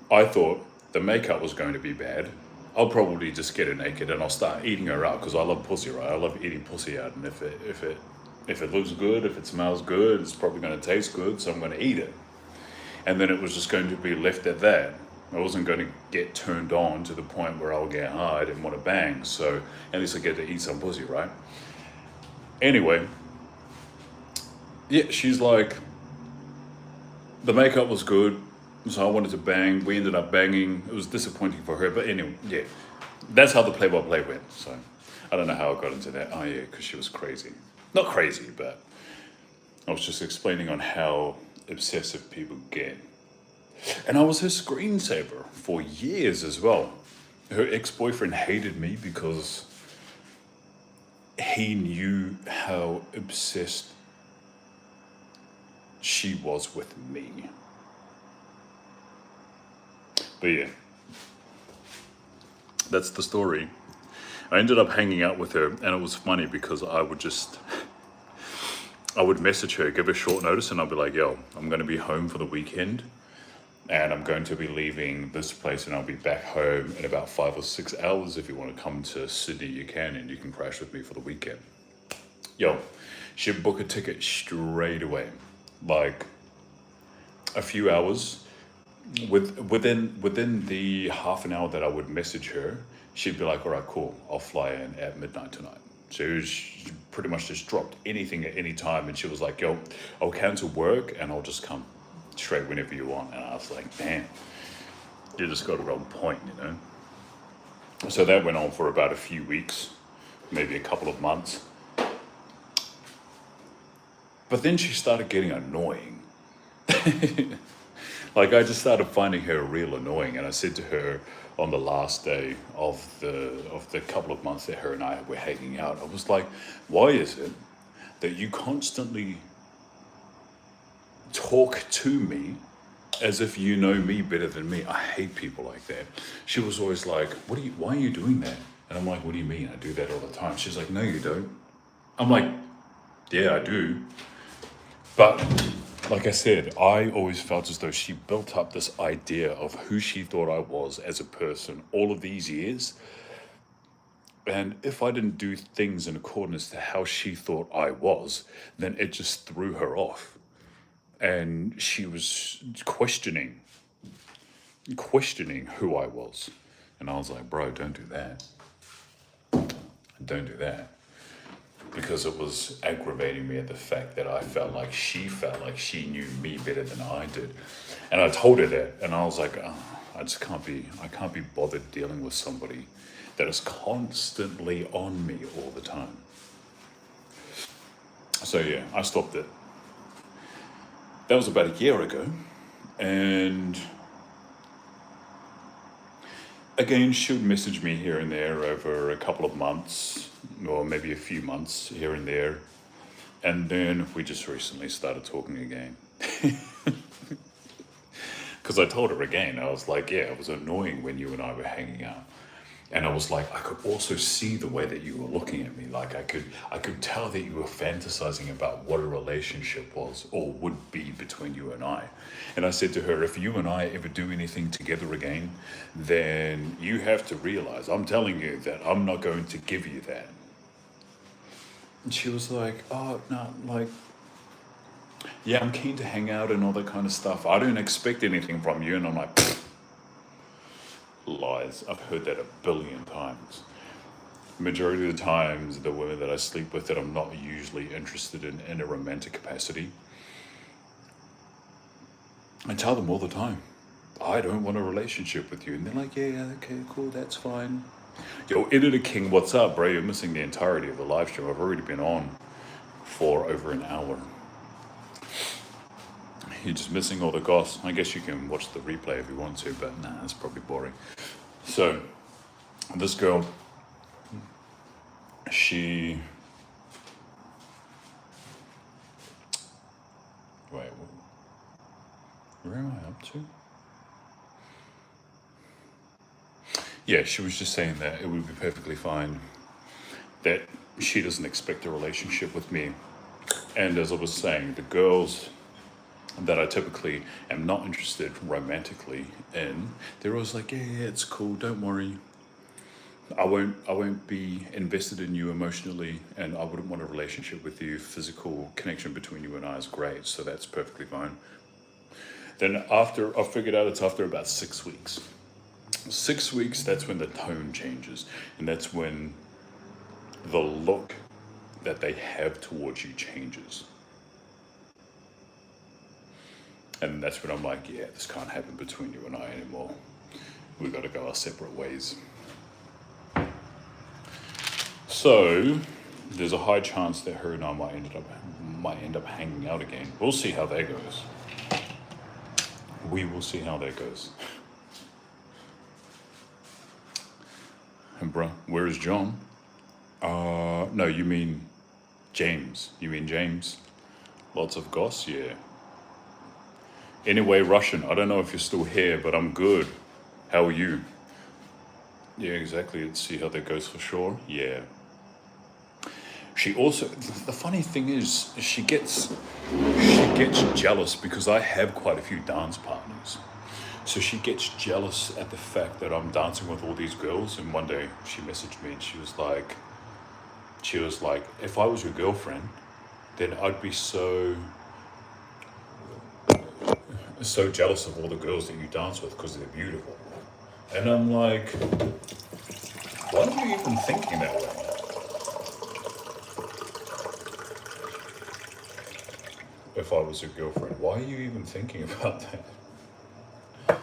I thought the makeup was going to be bad. I'll probably just get her naked and I'll start eating her out, because I love pussy, right? I love eating pussy out. And if it looks good, if it smells good, it's probably going to taste good. So I'm going to eat it. And then it was just going to be left at that. I wasn't going to get turned on to the point where I'll get hard and want to bang. So at least I get to eat some pussy, right? Anyway, yeah, she's like, the makeup was good, so I wanted to bang. We ended up banging. It was disappointing for her, but anyway, yeah, that's how the play-by-play went. So I don't know how I got into that. Oh yeah, because she was crazy. Not crazy, but I was just explaining on how obsessive people get. And I was her screensaver for years as well. Her ex-boyfriend hated me because he knew how obsessed she was with me. But yeah, that's the story. I ended up hanging out with her, and it was funny because I would message her, give her short notice, and I'd be like, yo, I'm going to be home for the weekend, and I'm going to be leaving this place, and I'll be back home in about 5 or 6 hours. If you want to come to Sydney, you can, and you can crash with me for the weekend. Yo, she'd book a ticket straight away. Like a few hours, within the half an hour that I would message her, she'd be like, all right, cool, I'll fly in at midnight tonight. So she pretty much just dropped anything at any time, and she was like, yo, I'll cancel work and I'll just come straight whenever you want. And I was like, damn, you just got it on point, you know? So that went on for about a few weeks, maybe a couple of months. But then she started getting annoying. Like, I just started finding her real annoying, and I said to her on the last day of the couple of months that her and I were hanging out, I was like, why is it that you constantly talk to me as if you know me better than me? I hate people like that. She was always like, why are you doing that? And I'm like, what do you mean? I do that all the time. She's like, no, you don't. I'm like, yeah, I do. But like I said, I always felt as though she built up this idea of who she thought I was as a person all of these years. And if I didn't do things in accordance to how she thought I was, then it just threw her off. And she was questioning who I was. And I was like, bro, don't do that. Don't do that. Because it was aggravating me at the fact that I felt like she knew me better than I did. And I told her that, and I was like, oh, I can't be bothered dealing with somebody that is constantly on me all the time. So yeah, I stopped it. That was about a year ago, and again, she would message me here and there over a couple of months, or maybe a few months here and there. And then we just recently started talking again. Because I told her again, I was like, yeah, it was annoying when you and I were hanging out. And I was like, I could also see the way that you were looking at me. Like I could tell that you were fantasizing about what a relationship was or would be between you and I. And I said to her, if you and I ever do anything together again, then you have to realize, I'm telling you that I'm not going to give you that. And she was like, oh, no, like, yeah, I'm keen to hang out and all that kind of stuff. I don't expect anything from you. And I'm like, pfft. Lies. I've heard that a billion times. Majority of the times, the women that I sleep with that I'm not usually interested in a romantic capacity, I tell them all the time, I don't want a relationship with you. And they're like, yeah, okay, cool, that's fine. Yo, Editor King, what's up, bro? You're missing the entirety of the live stream. I've already been on for over an hour. You're just missing all the goss. I guess you can watch the replay if you want to, but nah, it's probably boring. So, this girl, she... Wait, where am I up to? Yeah, she was just saying that it would be perfectly fine, that she doesn't expect a relationship with me. And as I was saying, the girls that I typically am not interested romantically in, they're always like, yeah, it's cool, don't worry. I won't be invested in you emotionally, and I wouldn't want a relationship with you. Physical connection between you and I is great, so that's perfectly fine. Then after, I figured out it's after about 6 weeks. 6 weeks, that's when the tone changes. And that's when the look that they have towards you changes. And that's when I'm like, yeah, this can't happen between you and I anymore. We got to go our separate ways. So there's a high chance that her and I might end up hanging out again. We'll see how that goes. We will see how that goes. And bruh, where is John? No, you mean James. You mean James? Lots of goss, yeah. Anyway, Russian, I don't know if you're still here, but I'm good. How are you? Yeah, exactly. Let's see how that goes for sure. Yeah. She also, the funny thing is, she gets jealous because I have quite a few dance partners. So she gets jealous at the fact that I'm dancing with all these girls. And one day she messaged me and she was like, if I was your girlfriend, then I'd be so jealous of all the girls that you dance with because they're beautiful. And I'm like, why are you even thinking that way? If I was your girlfriend, why are you even thinking about that?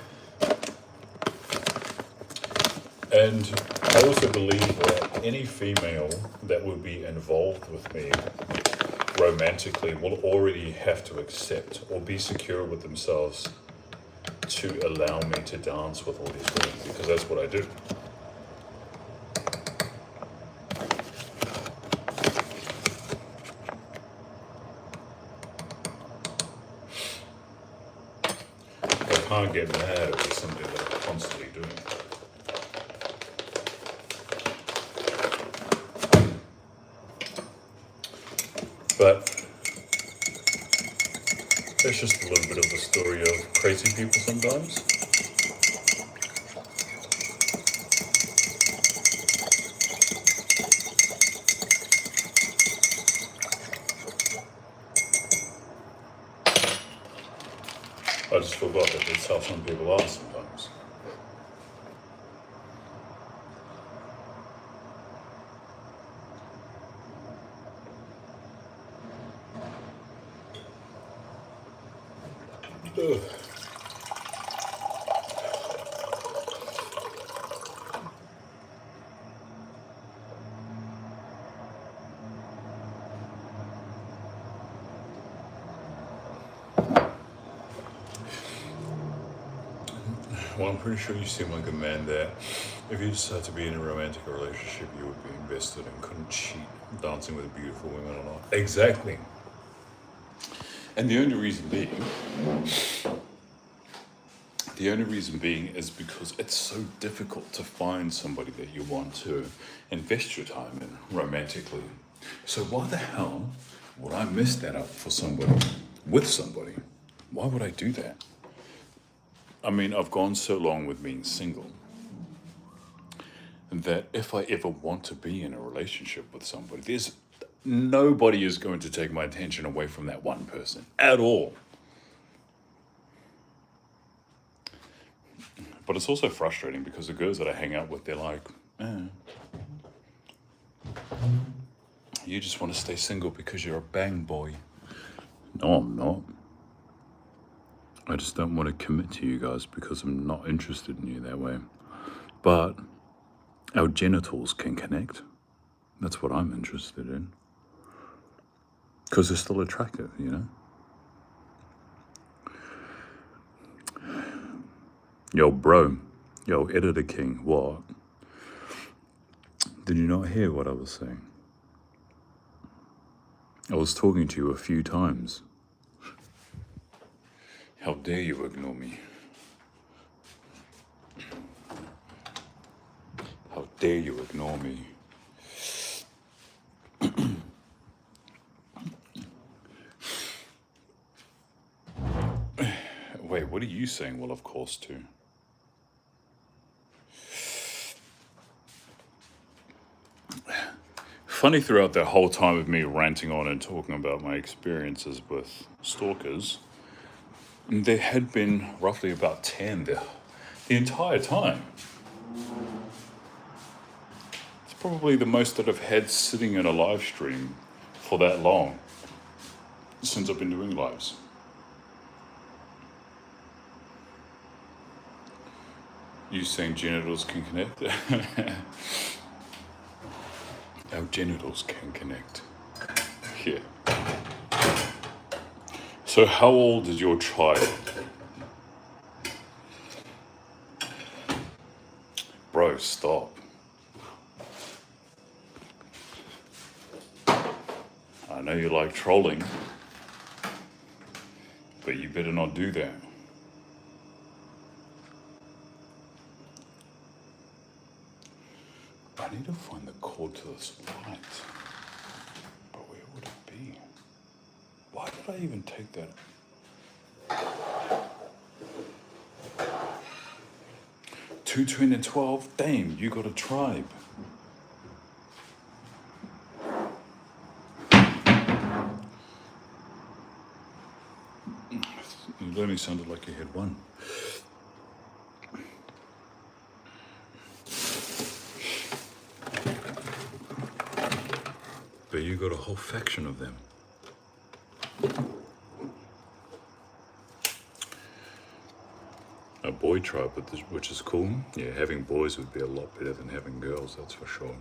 And I also believe that any female that would be involved with me romantically will already have to accept or be secure with themselves to allow me to dance with all these women, because that's what I do. I can't get mad over something that I'm constantly doing. But that's just a little bit of the story of crazy people sometimes. I just forgot that that's how some people are sometimes. Ugh. Well, I'm pretty sure you seem like a man that if you decide to be in a romantic relationship, you would be invested and couldn't cheat dancing with beautiful women or not. Exactly. And the only reason being is because it's so difficult to find somebody that you want to invest your time in romantically. So why the hell would I mess that up for somebody, with somebody? Why would I do that? I mean, I've gone so long with being single that if I ever want to be in a relationship with somebody, nobody is going to take my attention away from that one person at all. But it's also frustrating because the girls that I hang out with, they're like, you just want to stay single because you're a bang boy. No, I'm not. I just don't want to commit to you guys because I'm not interested in you that way. But our genitals can connect. That's what I'm interested in. Because they're still attractive, you know? Yo, bro. Yo, Editor King, what? Did you not hear what I was saying? I was talking to you a few times. How dare you ignore me? How dare you ignore me? Wait, what are you saying? Well, of course, too. Funny, throughout the whole time of me ranting on and talking about my experiences with stalkers, And there had been roughly about 10 the entire time. It's probably the most that I've had sitting in a live stream for that long since I've been doing lives. You saying genitals can connect? Our genitals can connect. Yeah. So how old is your child? Bro, stop. I know you like trolling, but you better not do that. I need to find the cord to this light. But where would it be? Why did I even take that? 220 and 12? Damn, you got a tribe. It only sounded like you had one. But you got a whole faction of them. A boy tribe, which is cool. Yeah, having boys would be a lot better than having girls, that's for sure.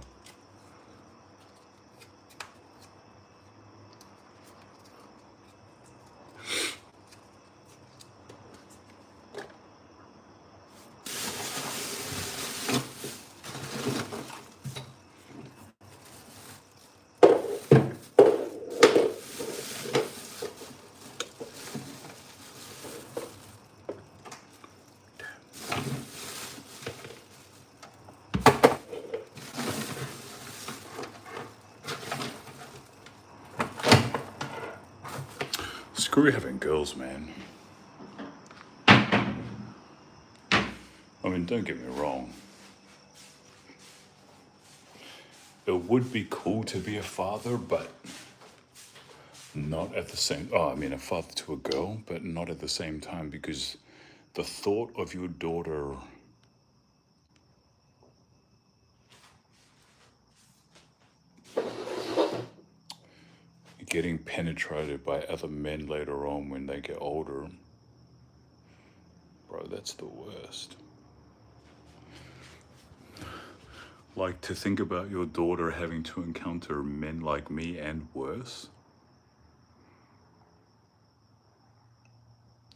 Screw having girls, man. I mean, don't get me wrong. It would be cool to be a father, but not at the same... Oh, I mean, a father to a girl, but not at the same time, because the thought of your daughter getting penetrated by other men later on when they get older, bro, that's the worst. Like, to think about your daughter having to encounter men like me and worse.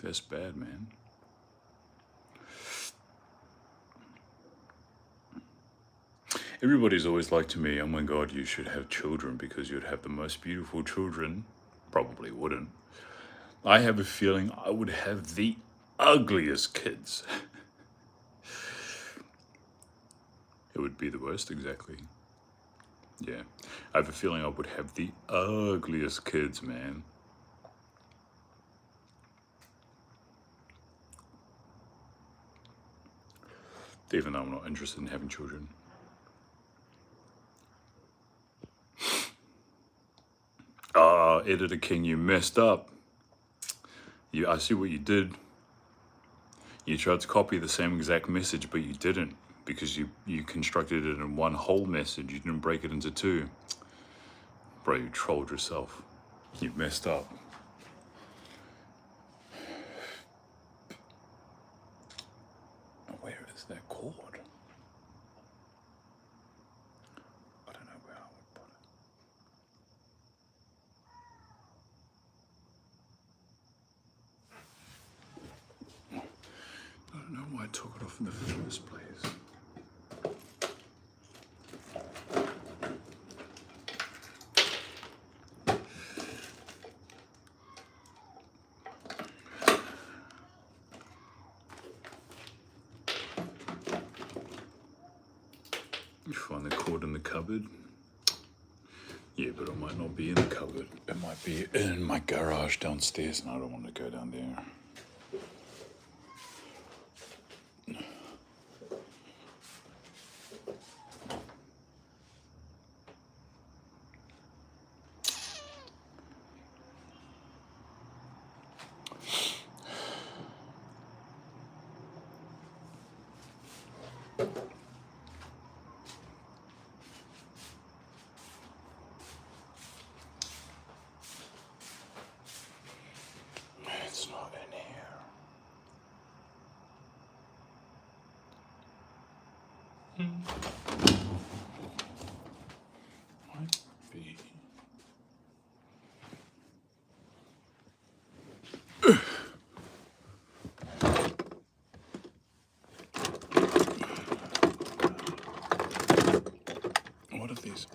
That's bad, man. Everybody's always like to me, oh my God, you should have children because you'd have the most beautiful children. Probably wouldn't. I have a feeling I would have the ugliest kids. It would be the worst, exactly. Yeah. I have a feeling I would have the ugliest kids, man. Even though I'm not interested in having children. Editor King, you messed up. I see what you did. You tried to copy the same exact message, but you didn't, because you constructed it in one whole message. You didn't break it into two. Bro, you trolled yourself. You messed up. Where is that cord? I don't know where I would put it. I don't know why I took it off in the first place. You find the cord in the cupboard? Yeah, but it might not be in the cupboard. It might be in my garage downstairs, and I don't want to go down there.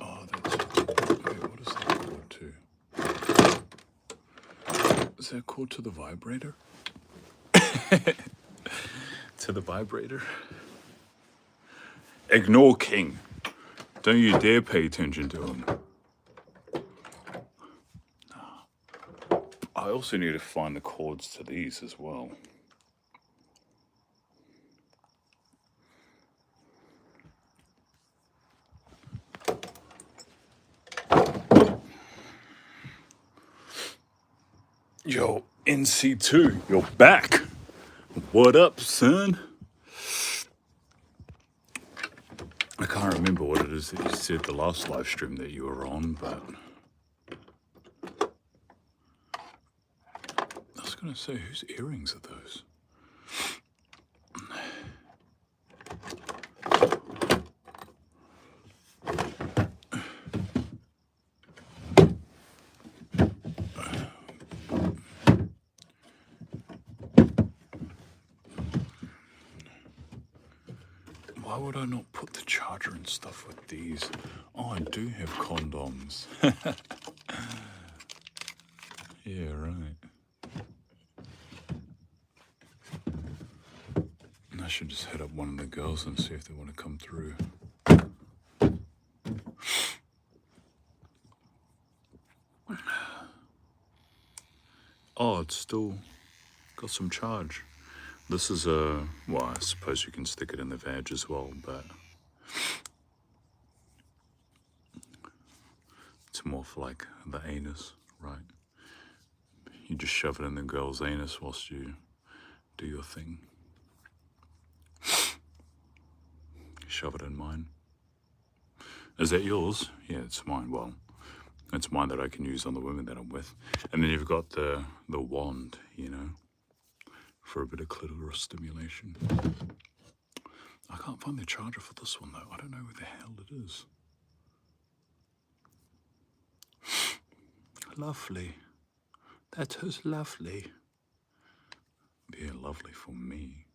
Oh, that's... Wait, what is that cord to? Is that cord to the vibrator? To the vibrator? Ignore King. Don't you dare pay attention to him. I also need to find the cords to these as well. Yo, NC2, you're back. What up, son? I can't remember what it is that you said the last live stream that you were on, but I was going to say, whose earrings are those? Why would I not put the charger and stuff with these? Oh, I do have condoms. Yeah, right. I should just hit up one of the girls and see if they want to come through. Oh, it's still got some charge. This is a, well, I suppose you can stick it in the vag as well, but it's more for like the anus, right? You just shove it in the girl's anus whilst you do your thing. Shove it in mine. Is that yours? Yeah, it's mine. Well, it's mine that I can use on the women that I'm with. And then you've got the wand, you know, for a bit of clitoris stimulation. I can't find the charger for this one though. I don't know where the hell it is. Lovely. That is lovely. Yeah, lovely for me.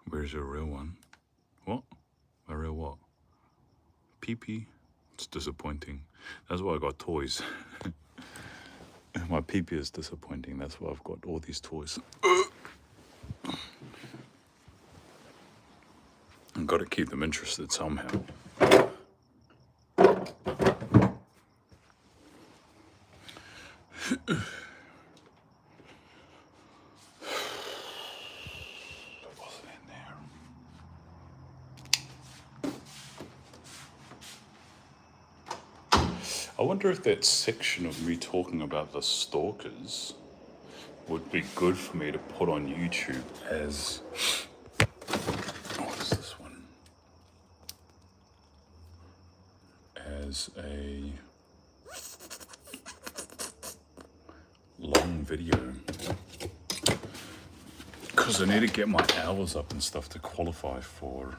Where's your real one? What? A real what? Pee-pee? It's disappointing. That's why I got toys. My pee-pee is disappointing. That's why I've got all these toys. I've got to keep them interested somehow. I wonder if that section of me talking about the stalkers would be good for me to put on YouTube as... What is this one? As a long video. Because I need to get my hours up and stuff to qualify for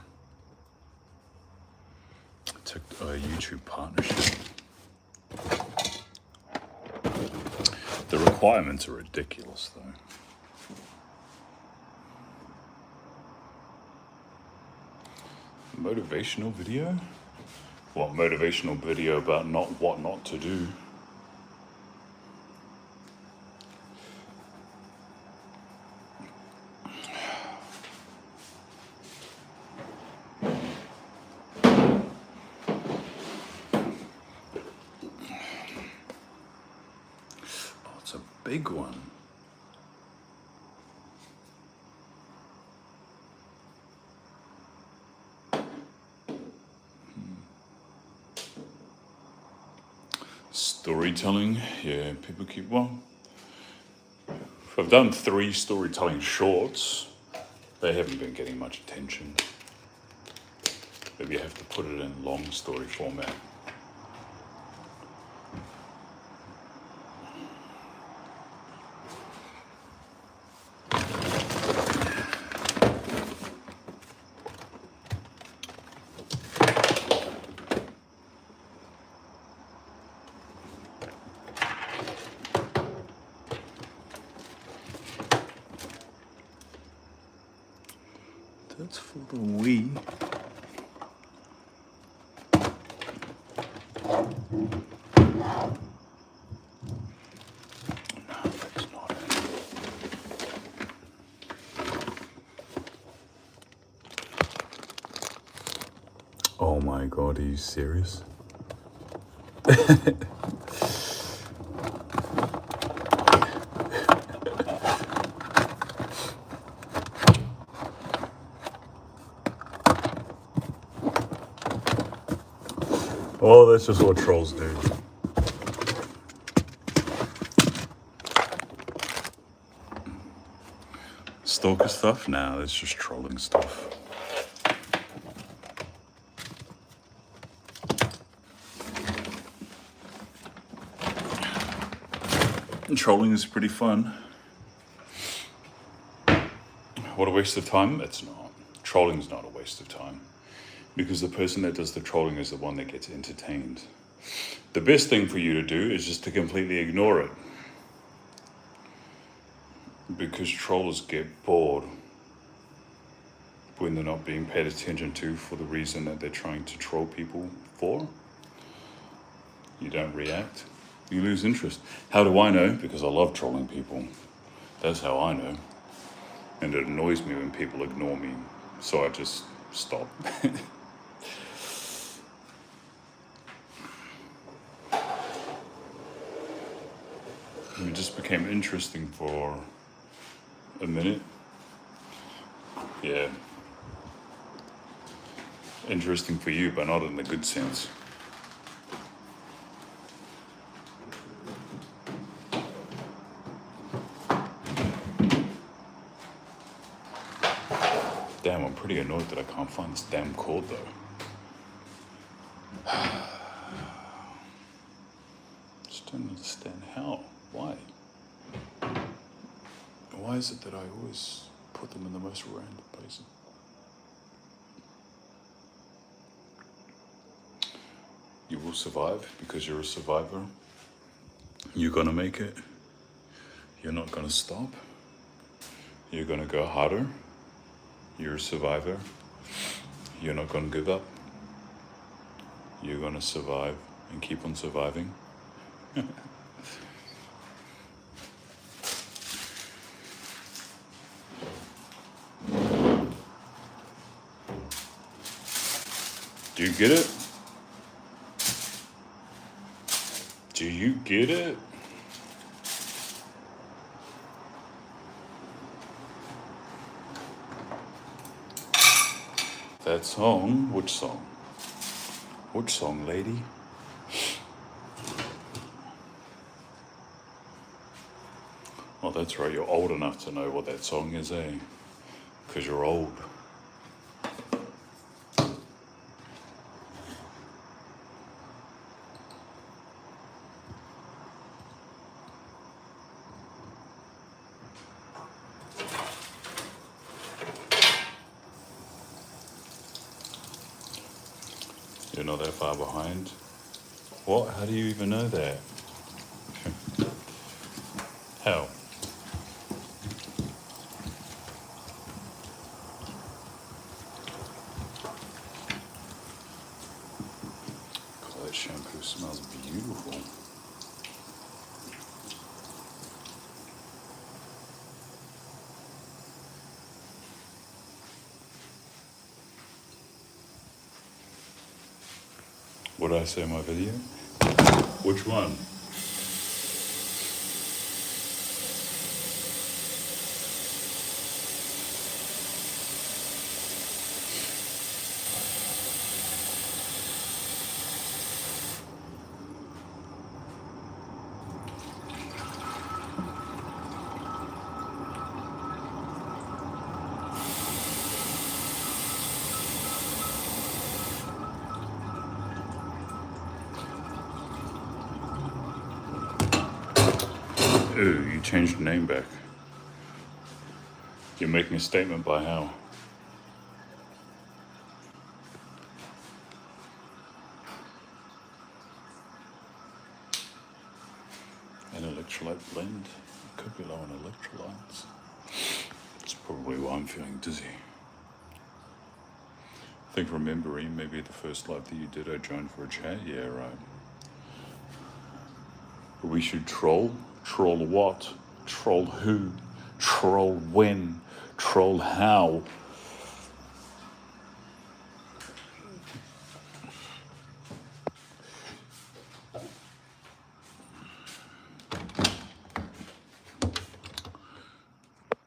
a YouTube partnership. The requirements are ridiculous, though. Motivational video? What motivational video about what not to do? Oh, it's a big one. Storytelling, yeah, people keep, well, I've done 3 storytelling shorts. They haven't been getting much attention. Maybe you have to put it in long story format. It's for the Wii. No, that's not it. Oh my god, are you serious? Oh, that's just what trolls do. Stalker stuff? Nah, that's just trolling stuff. And trolling is pretty fun. What a waste of time? It's not. Trolling's not a waste of time. Because the person that does the trolling is the one that gets entertained. The best thing for you to do is just to completely ignore it. Because trolls get bored when they're not being paid attention to for the reason that they're trying to troll people for. You don't react, you lose interest. How do I know? Because I love trolling people. That's how I know. And it annoys me when people ignore me, so I just stop. It just became interesting for a minute. Yeah. Interesting for you, but not in the good sense. Damn, I'm pretty annoyed that I can't find this damn cord though. Just don't understand how. Why? Why is it that I always put them in the most random places? You will survive because you're a survivor. You're gonna make it. You're not gonna stop. You're gonna go harder. You're a survivor. You're not gonna give up. You're gonna survive and keep on surviving. Do you get it? Do you get it? That song? Which song? Which song, lady? Oh, that's right, you're old enough to know what that song is, eh? Because you're old. You're not that far behind. What? How do you even know that? How? God, that shampoo smells beautiful. What did I say in my video? Which one? Ooh, you changed the name back. You're making a statement by how? An electrolyte blend. It could be low on electrolytes. That's probably why I'm feeling dizzy. think remembering maybe the first live that you did, I joined for a chat. Yeah, right. We should troll. Troll what? Troll who? Troll when? Troll how?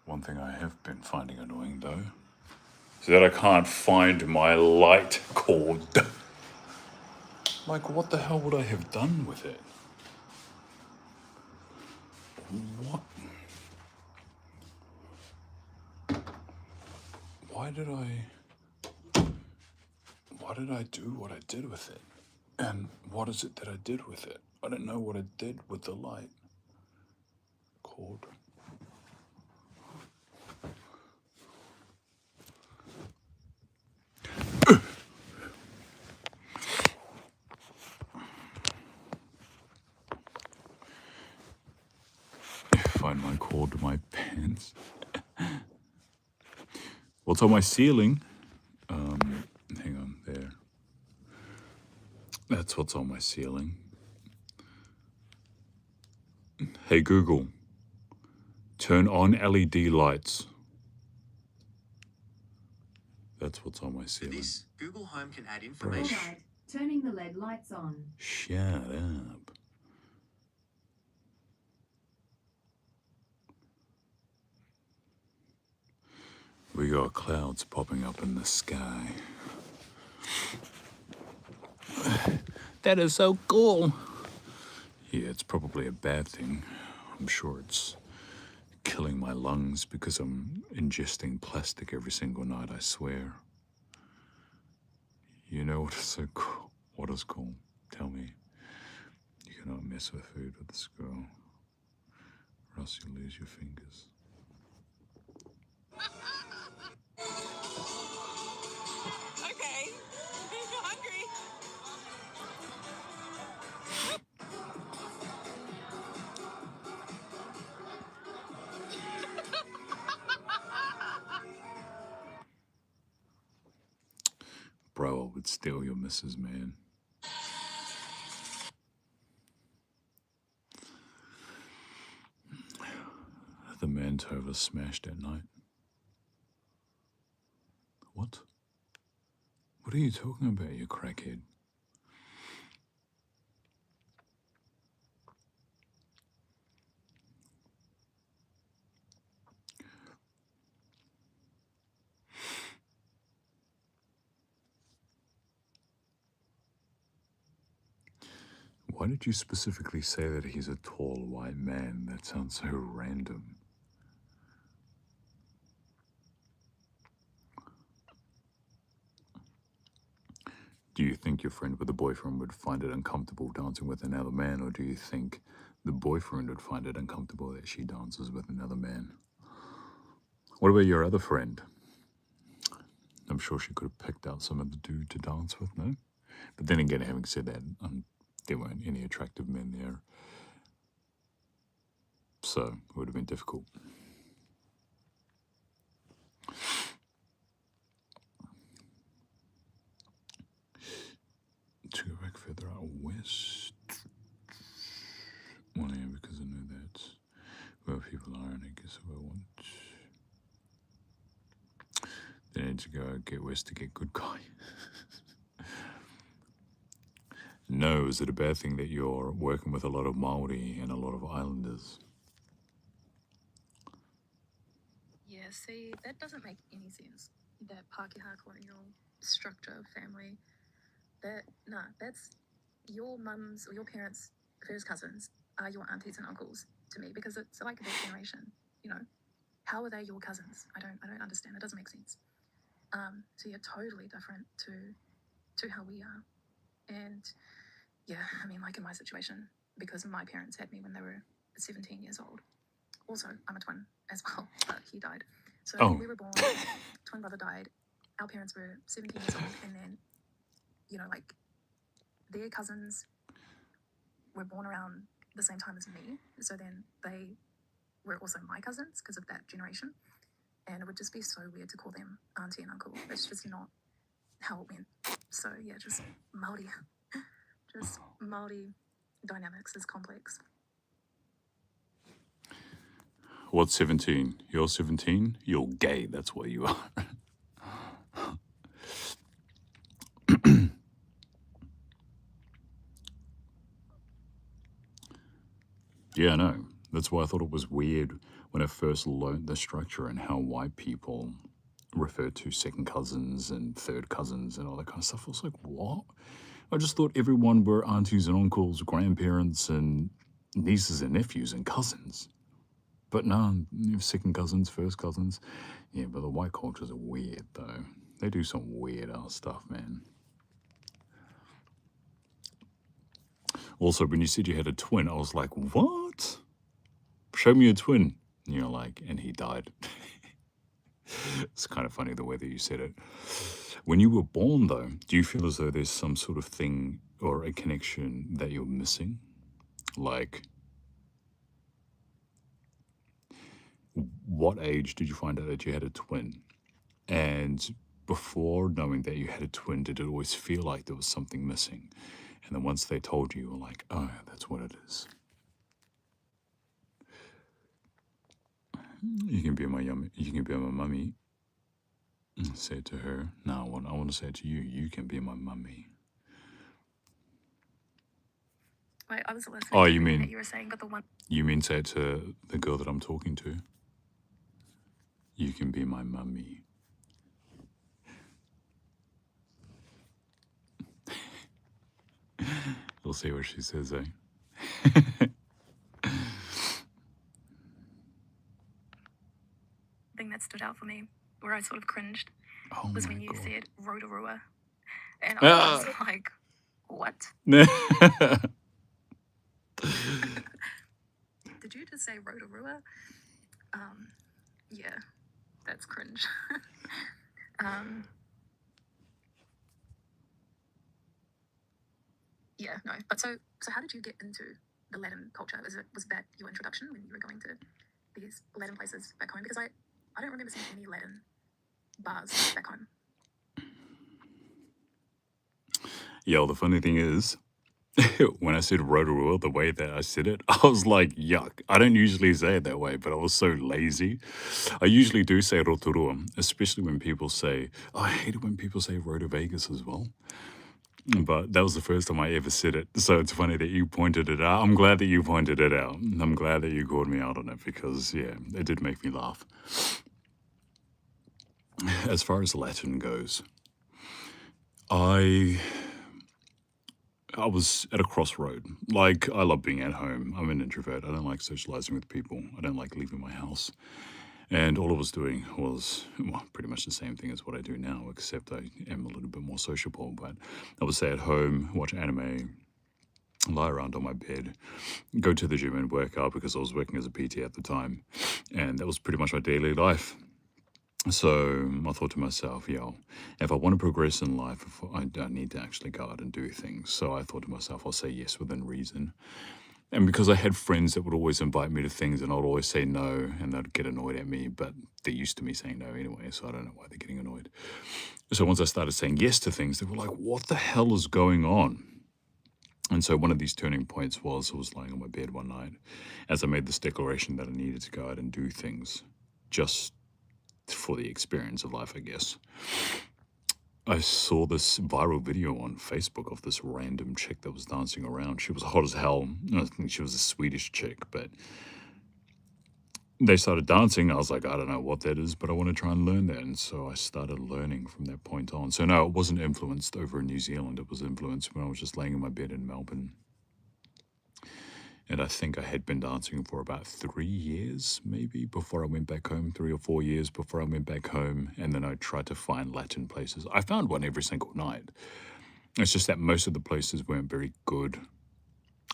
One thing I have been finding annoying though is that I can't find my light cord. Like, what the hell would I have done with it? What? Why did I do what I did with it? And what is it that I did with it? I don't know what I did with the light cord. Find my cord to my pants. What's on my ceiling? Hang on, there. That's what's on my ceiling. Hey Google, turn on LED lights. That's what's on my ceiling. This, Google Home can add information. Alright, turning the LED lights on. Shut up. We got clouds popping up in the sky. That is so cool. Yeah, it's probably a bad thing. I'm sure it's killing my lungs because I'm ingesting plastic every single night, I swear. You know what is so cool? What is cool? Tell me. You cannot mess with food with this girl, or else you'll lose your fingers. Okay, I'm hungry. Bro, I would steal your missus, man. The Mantova smashed at night. What? What are you talking about, you crackhead? Why did you specifically say that he's a tall white man? That sounds so random. Do you think your friend with a boyfriend would find it uncomfortable dancing with another man, or do you think the boyfriend would find it uncomfortable that she dances with another man? What about your other friend? I'm sure she could have picked out some other dude to dance with, no? But then again, having said that, there weren't any attractive men there. So it would have been difficult. To go back further out west. Well, yeah, because I know that's where people are, and I guess if I want... They need to go get west to get good guy. No, is it a bad thing that you're working with a lot of Maori and a lot of Islanders? Yeah, see, that doesn't make any sense. That Pākehā colonial structure of family. That's your mums or your parents' first cousins are your aunties and uncles to me, because it's like that generation, you know. How are they your cousins? I don't understand. It doesn't make sense. So you're totally different to how we are. And yeah, I mean, like in my situation, because my parents had me when they were 17 years old. Also, I'm a twin as well, but he died. So we were born, twin brother died. Our parents were 17 years old, and then, you know, like, their cousins were born around the same time as me. So then they were also my cousins because of that generation. And it would just be so weird to call them auntie and uncle. It's just not how it went. So yeah, just Māori dynamics is complex. What's 17? You're 17? You're gay, that's what you are. Yeah, I know. That's why I thought it was weird when I first learned the structure and how white people refer to second cousins and third cousins and all that kind of stuff. I was like, what? I just thought everyone were aunties and uncles, grandparents, and nieces and nephews and cousins. But no, you have second cousins, first cousins. Yeah, but the white cultures are weird, though. They do some weird ass stuff, man. Also, when you said you had a twin, I was like, what? Show me a twin. And you're like, and he died. It's kind of funny the way that you said it. When you were born, though, do you feel as though there's some sort of thing or a connection that you're missing? Like, what age did you find out that you had a twin? And before knowing that you had a twin, did it always feel like there was something missing? And then once they told you, you were like, oh, that's what it is. You can be my yummy. You can be my mummy. Say it to her. No, I want to say it to you. You can be my mummy. Wait, I was listening Oh, to you everything mean that you were saying, but the one you mean say it to the girl that I'm talking to? You can be my mummy. We'll see what she says, eh? thing that stood out for me, where I sort of cringed, Oh was my when you god. said Rotorua. And I was like, what? Did you just say Rotorua? Yeah, that's cringe. Yeah, no. But so how did you get into the Latin culture? Was that your introduction when you were going to these Latin places back home? Because I don't remember seeing any Latin bars back home. Yeah, well, the funny thing is, when I said Rotorua, the way that I said it, I was like, yuck. I don't usually say it that way, but I was so lazy. I usually do say Rotorua, especially when people say, oh, I hate it when people say Roto Vegas as well. But that was the first time I ever said it. So it's funny that you pointed it out. I'm glad that you pointed it out. I'm glad that you called me out on it because, yeah, it did make me laugh. As far as Latin goes, I was at a crossroad. Like, I love being at home. I'm an introvert. I don't like socializing with people. I don't like leaving my house. And all I was doing was, well, pretty much the same thing as what I do now, except I am a little bit more sociable. But I would stay at home, watch anime, lie around on my bed, go to the gym and work out because I was working as a PT at the time. And that was pretty much my daily life. So I thought to myself, if I want to progress in life, I need to actually go out and do things. So I thought to myself, I'll say yes within reason. And because I had friends that would always invite me to things and I'd always say no and they'd get annoyed at me, but they're used to me saying no anyway, so I don't know why they're getting annoyed. So once I started saying yes to things, they were like, what the hell is going on? And so one of these turning points was I was lying on my bed one night as I made this declaration that I needed to go out and do things just for the experience of life, I guess. I saw this viral video on Facebook of this random chick that was dancing around. She was hot as hell. I think she was a Swedish chick, but they started dancing. I was like, I don't know what that is, but I want to try and learn that. And so I started learning from that point on. So no, it wasn't influenced over in New Zealand. It was influenced when I was just laying in my bed in Melbourne. And I think I had been dancing for about 3 years, maybe, before I went back home, 3 or 4 years before I went back home. And then I tried to find Latin places. I found one every single night. It's just that most of the places weren't very good.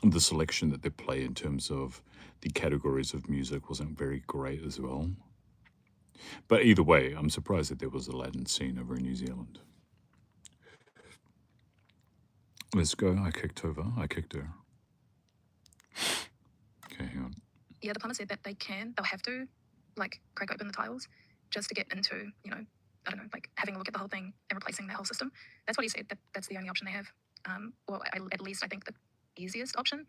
The selection that they play in terms of the categories of music wasn't very great as well. But either way, I'm surprised that there was a Latin scene over in New Zealand. Let's go. I kicked her. Okay, hang on. Yeah, the plumber said that they'll have to, like, crack open the tiles just to get into, I don't know, like having a look at the whole thing and replacing that whole system. That's what he said. That's the only option they have. At least I think the easiest option.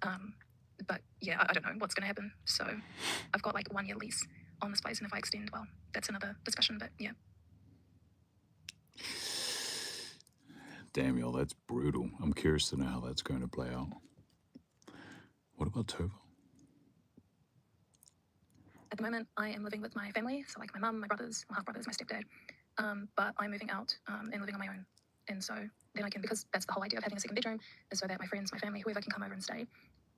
But yeah, I don't know what's going to happen. So I've got like 1 year lease on this place, and if I extend, well, that's another discussion. But yeah. Damn, y'all, that's brutal. I'm curious to know how that's going to play out. What about Tova? At the moment, I am living with my family, so like my mum, my brothers, my half-brothers, my stepdad. But I'm moving out and living on my own. And so then I can, because that's the whole idea of having a second bedroom, is so that my friends, my family, whoever can come over and stay.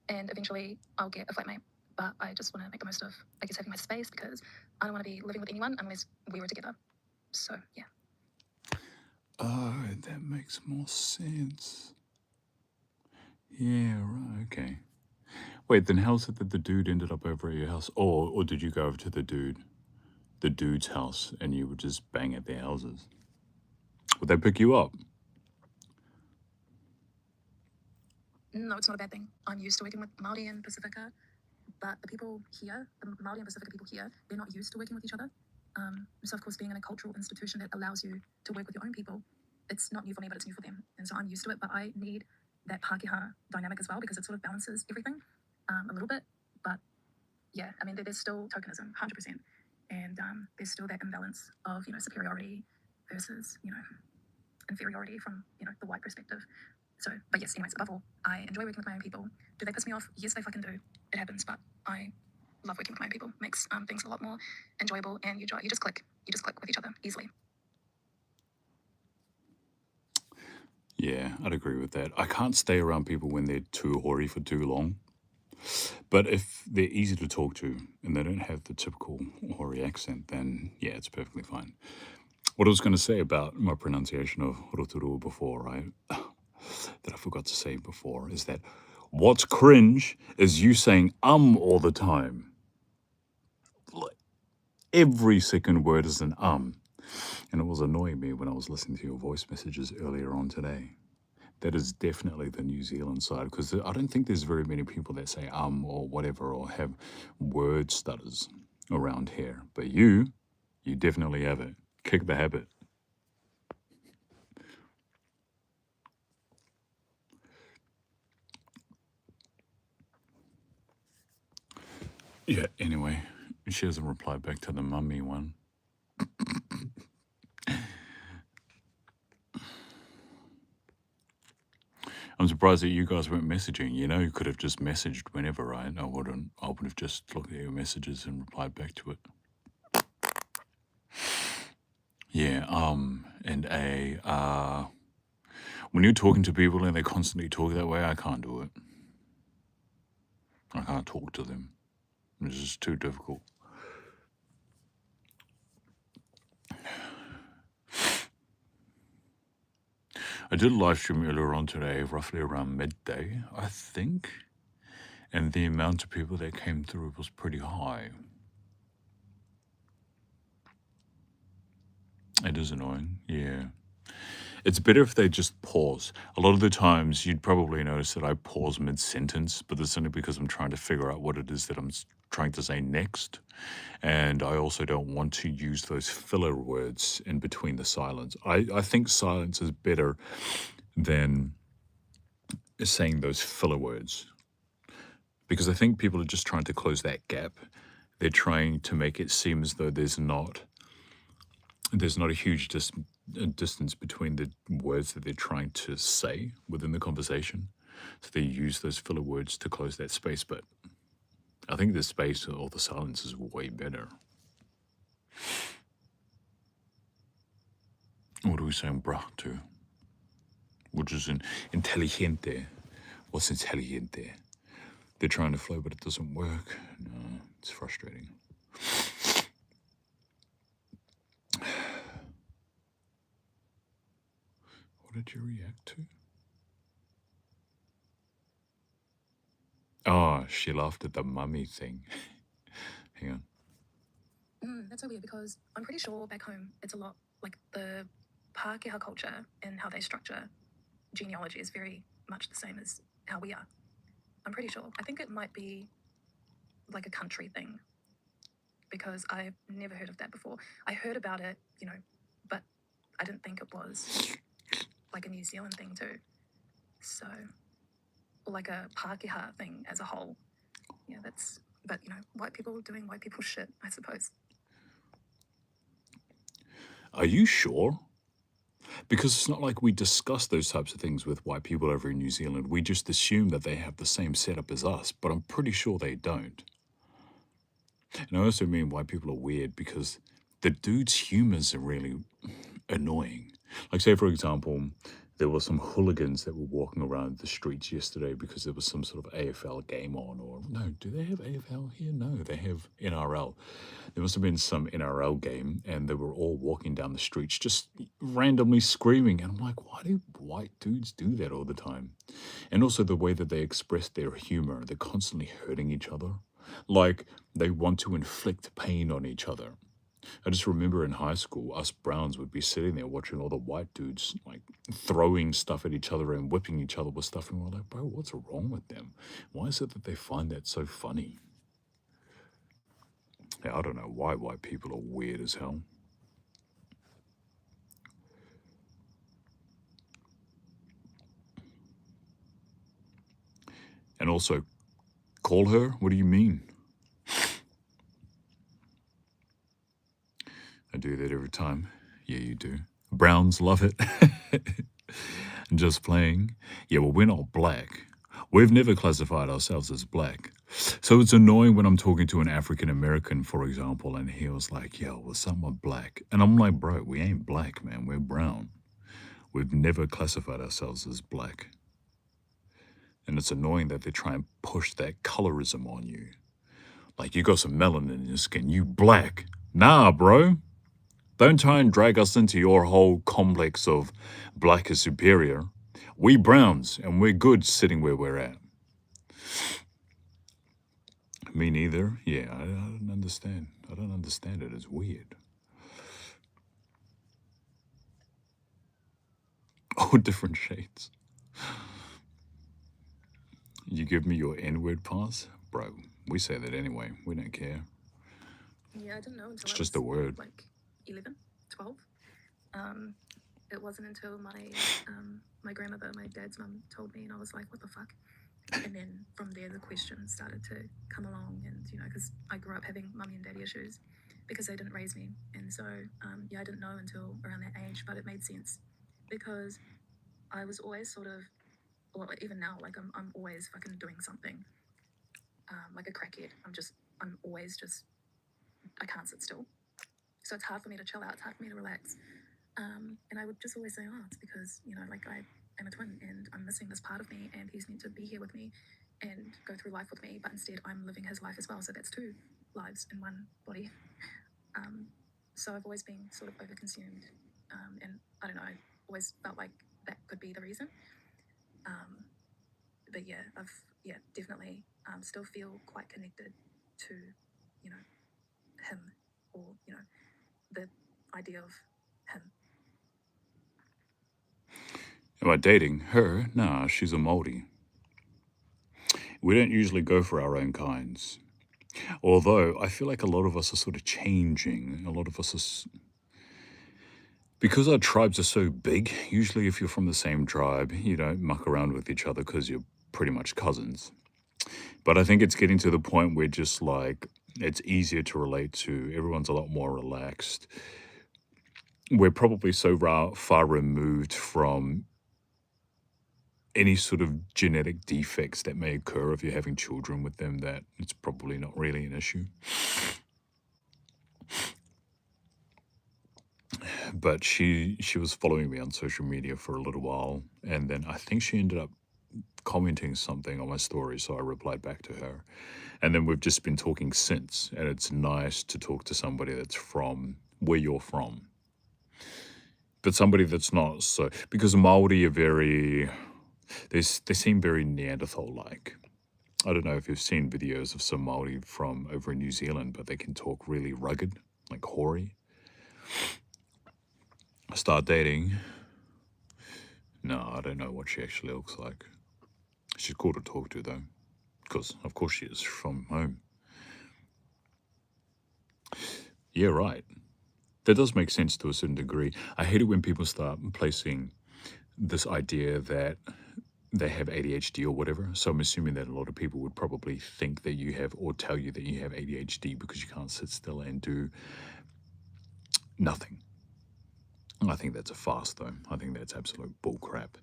And eventually I'll get a flatmate. But I just want to make the most of, I guess, having my space, because I don't want to be living with anyone unless we were together. So, yeah. Oh, that makes more sense. Yeah, right, okay. Wait, then how's it that the dude ended up over at your house? Or did you go over to the dude's house, and you would just bang at their houses? Would they pick you up? No, it's not a bad thing. I'm used to working with Māori and Pacifica, but the people here, the Māori and Pacifica people here, they're not used to working with each other. So, of course, being in a cultural institution that allows you to work with your own people, it's not new for me, but it's new for them. And so I'm used to it, but I need that Pākehā dynamic as well, because it sort of balances everything a little bit. But yeah, I mean, there's still tokenism, 100%. And there's still that imbalance of, superiority versus, inferiority from, the white perspective. So, but yes, anyways, above all, I enjoy working with my own people. Do they piss me off? Yes, they fucking do. It happens, but I love working with my own people. Makes things a lot more enjoyable, and you just click. You just click with each other easily. Yeah, I'd agree with that. I can't stay around people when they're too hoary for too long. But if they're easy to talk to and they don't have the typical hoary accent, then yeah, it's perfectly fine. What I was going to say about my pronunciation of Rotorua before, right, that I forgot to say before, is that what's cringe is you saying all the time. Like, every second word is an And it was annoying me when I was listening to your voice messages earlier on today. That is definitely the New Zealand side, because I don't think there's very many people that say or whatever, or have word stutters around here. But you definitely have it. Kick the habit. Yeah, anyway, she hasn't replied back to the mummy one. I'm surprised that you guys weren't messaging. You could have just messaged whenever, right? I would have just looked at your messages and replied back to it. Yeah, and when you're talking to people and they constantly talk that way, I can't do it. I can't talk to them. It's just too difficult. I did a live stream earlier on today, roughly around midday, I think. And the amount of people that came through was pretty high. It is annoying, yeah. It's better if they just pause. A lot of the times, you'd probably notice that I pause mid-sentence, but that's only because I'm trying to figure out what it is that I'm trying to say next. And I also don't want to use those filler words in between the silence. I think silence is better than saying those filler words, because I think people are just trying to close that gap. They're trying to make it seem as though there's not a huge distance between the words that they're trying to say within the conversation. So they use those filler words to close that space. But I think the space or the silence is way better. What are we saying brah to? Which is inteligente. What's inteligente? They're trying to flow, but it doesn't work. No, it's frustrating. What did you react to? Oh, she laughed at the mummy thing. Hang on. That's so weird, because I'm pretty sure back home it's a lot like the Pākehā culture and how they structure genealogy is very much the same as how we are. I'm pretty sure. I think it might be like a country thing, because I've never heard of that before. I heard about it, I didn't think it was like a New Zealand thing too. So, or like a Pākehā thing as a whole. Yeah, that's, but you know, white people doing white people shit, I suppose. Are you sure? Because it's not like we discuss those types of things with white people over in New Zealand. We just assume that they have the same setup as us, but I'm pretty sure they don't. And I also mean white people are weird because the dude's humors are really annoying. Like, say, for example, there were some hooligans that were walking around the streets yesterday because there was some sort of AFL game on, or no, do they have AFL here? No, they have NRL. There must have been some NRL game, and they were all walking down the streets just randomly screaming. And I'm like, why do white dudes do that all the time? And also the way that they express their humor, they're constantly hurting each other. Like they want to inflict pain on each other. I just remember in high school, us Browns would be sitting there watching all the white dudes like throwing stuff at each other and whipping each other with stuff. And we're like, bro, what's wrong with them? Why is it that they find that so funny? Yeah, I don't know why white people are weird as hell. And also, call her? What do you mean? I do that every time. Yeah, you do. Browns love it. Just playing. Yeah, well, we're not black. We've never classified ourselves as black. So it's annoying when I'm talking to an African American, for example, and he was like, yo, was someone black? And I'm like, bro, we ain't black, man. We're brown. We've never classified ourselves as black. And it's annoying that they try and push that colorism on you. Like, you got some melanin in your skin, you black. Nah, bro. Don't try and drag us into your whole complex of black is superior. We browns, and we're good sitting where we're at. Me neither. Yeah, I don't understand. I don't understand it. It's weird. All different shades. You give me your N-word pass? Bro, we say that anyway. We don't care. Yeah, I didn't know until It's I just was a word. like 11, 12. It wasn't until my grandmother, my dad's mum, told me, and I was like, what the fuck? And then from there, the questions started to come along, and you know, because I grew up having mummy and daddy issues because they didn't raise me, and so yeah, I didn't know until around that age, but it made sense because I was always sort of, well, even now, like I'm always fucking doing something, like a crackhead. I'm always just, I can't sit still, so it's hard for me to chill out. It's hard for me to relax. And I would just always say, oh, it's because, you know, like I am a twin and I'm missing this part of me and he's meant to be here with me and go through life with me, but instead I'm living his life as well. So that's two lives in one body. So I've always been sort of overconsumed. And I don't know, I always felt like that could be the reason. But yeah, I've definitely still feel quite connected to, you know, him, or, you know, the idea of him. Am I dating her? Nah, she's a Māori. We don't usually go for our own kinds. Although I feel like a lot of us are sort of changing. A lot of us are. Because our tribes are so big, usually if you're from the same tribe, you don't muck around with each other because you're pretty much cousins. But I think it's getting to the point where just like it's easier to relate to. Everyone's a lot more relaxed. We're probably so far removed from any sort of genetic defects that may occur if you're having children with them that it's probably not really an issue. But she was following me on social media for a little while, and then I think she ended up commenting something on my story, so I replied back to her. And then we've just been talking since, and it's nice to talk to somebody that's from where you're from. But somebody that's not so, because Māori are very, they seem very Neanderthal-like. I don't know if you've seen videos of some Māori from over in New Zealand, but they can talk really rugged, like hoary. Start dating. No, I don't know what she actually looks like. She's cool to talk to, though, because, of course, she is from home. Yeah, right. That does make sense to a certain degree. I hate it when people start placing this idea that they have ADHD or whatever. So I'm assuming that a lot of people would probably think that you have, or tell you that you have ADHD because you can't sit still and do nothing. I think that's a farce, though. I think that's absolute bullcrap.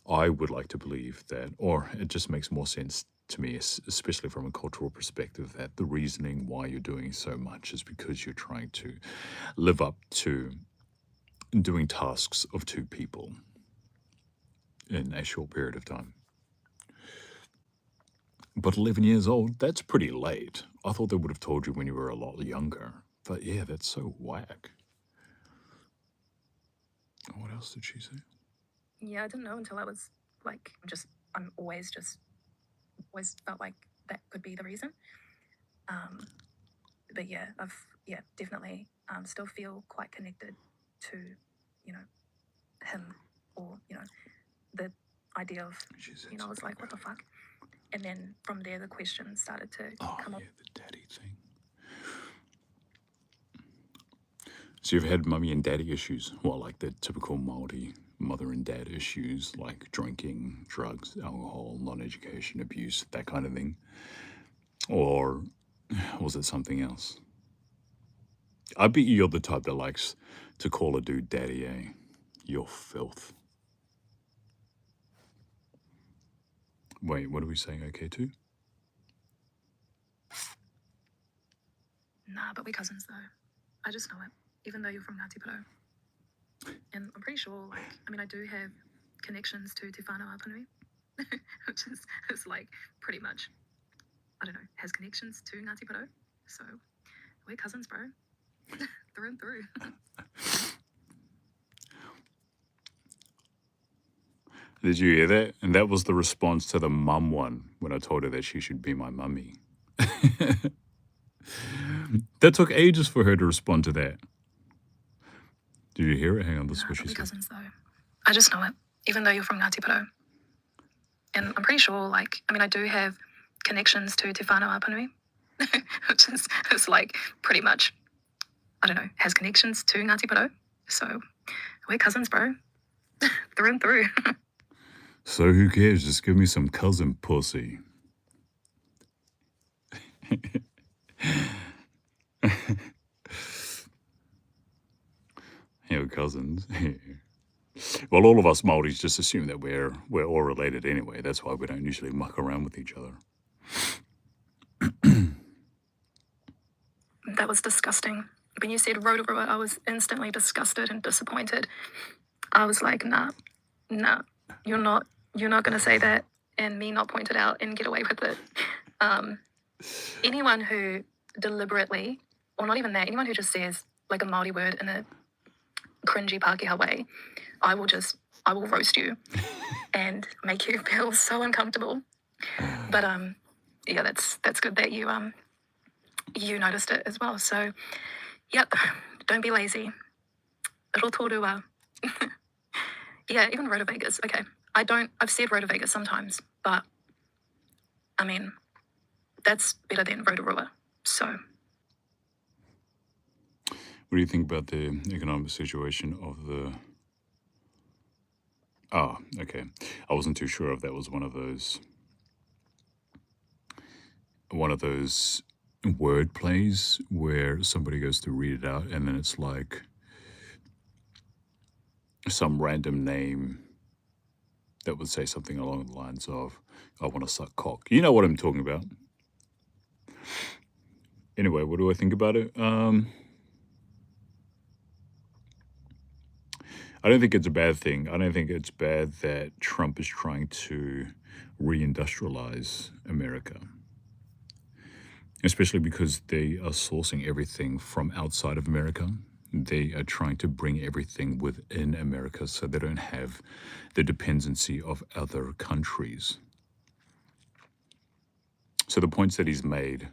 I would like to believe that, or it just makes more sense to me, especially from a cultural perspective, that the reasoning why you're doing so much is because you're trying to live up to doing tasks of two people in a short period of time. But 11 years old, that's pretty late. I thought they would have told you when you were a lot younger. But yeah, that's so whack. What else did she say? Yeah, I didn't know until I was like, I'm always felt like that could be the reason. But yeah, definitely still feel quite connected to, him, or, the idea of, I was like, what the fuck? And then from there, the questions started to come up. The daddy thing. So you've had mummy and daddy issues? Well, like the typical Māori mother and dad issues, like drinking, drugs, alcohol, non-education, abuse, that kind of thing? Or was it something else? I bet you're the type that likes to call a dude daddy, eh? You're filth. Wait, what are we saying okay to? Nah, but we're cousins though. I just know it, even though you're from Ngāti Porou. And I'm pretty sure, I do have connections to Te Whānau Apanui, which is like pretty much, I don't know, has connections to Ngāti Porou. So we're cousins, bro. Through and through. Did you hear that? And that was the response to the mum one when I told her that she should be my mummy. That took ages for her to respond to that. Did you hear it? Hang on, this is what she said. Cousins, though. I just know it, even though you're from Ngāti Porou. And I'm pretty sure, I do have connections to Te Whānau Apanui, which is like pretty much, I don't know, has connections to Ngāti Porou. So we're cousins, bro. Through and through. So who cares? Just give me some cousin pussy. We're cousins. Well, all of us Māoris just assume that we're all related anyway. That's why we don't usually muck around with each other. That was disgusting. When you said Rotorua, I was instantly disgusted and disappointed. I was like, nah, you're not going to say that and me not point it out and get away with it. Anyone who deliberately, or not even that, anyone who just says like a Māori word in a cringy Pākehā way, I will roast you and make you feel so uncomfortable. But yeah, that's good that you noticed it as well. So, yep, don't be lazy. It'll tōrua. Yeah, even Rotovegas. Okay, I've said Rotovegas sometimes, but I mean, that's better than Rotorua. So. What do you think about the economic situation of the... Oh, okay. I wasn't too sure if that was one of those word plays where somebody goes to read it out and then it's like some random name that would say something along the lines of, I want to suck cock. You know what I'm talking about. Anyway, what do I think about it? I don't think it's a bad thing. I don't think it's bad that Trump is trying to reindustrialize America. Especially because they are sourcing everything from outside of America. They are trying to bring everything within America so they don't have the dependency of other countries. So the points that he's made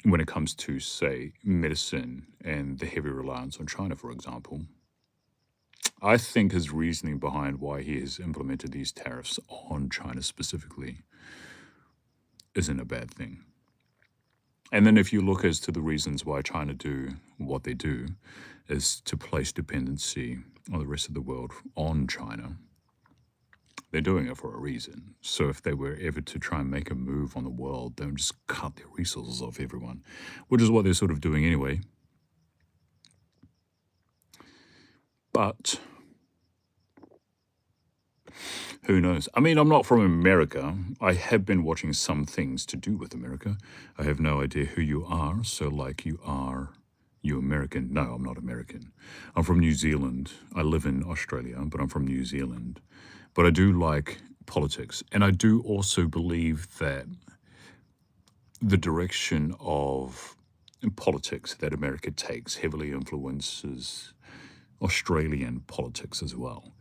when it comes to, say, medicine and the heavy reliance on China, for example, I think his reasoning behind why he has implemented these tariffs on China specifically isn't a bad thing. And then if you look as to the reasons why China do what they do, is to place dependency on the rest of the world on China. They're doing it for a reason. So if they were ever to try and make a move on the world, they would just cut their resources off everyone, which is what they're sort of doing anyway. But who knows? I mean, I'm not from America. I have been watching some things to do with America. I have no idea who you are. So like you American? No, I'm not American. I'm from New Zealand. I live in Australia, but I'm from New Zealand. But I do like politics. And I do also believe that the direction of politics that America takes heavily influences Australian politics as well.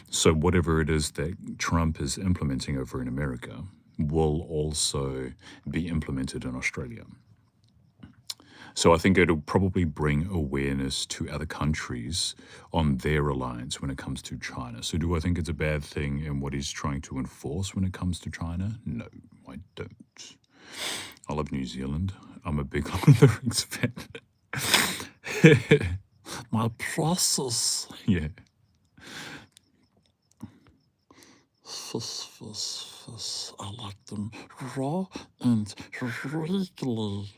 So whatever it is that Trump is implementing over in America will also be implemented in Australia. So I think it'll probably bring awareness to other countries on their reliance when it comes to China. So do I think it's a bad thing in what he's trying to enforce when it comes to China? No, I don't. I love New Zealand. I'm a big Lord of the Rings fan. My process. Yeah. Fuss. I like them raw and wriggly.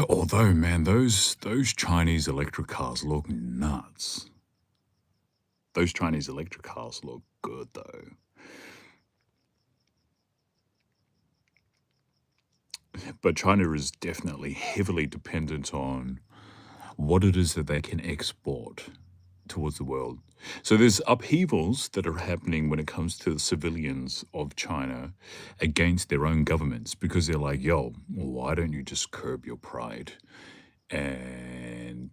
Although, man, those Chinese electric cars look nuts. Those Chinese electric cars look good, though. But China is definitely heavily dependent on what it is that they can export towards the world. So there's upheavals that are happening when it comes to the civilians of China against their own governments because they're like, yo, why don't you just curb your pride and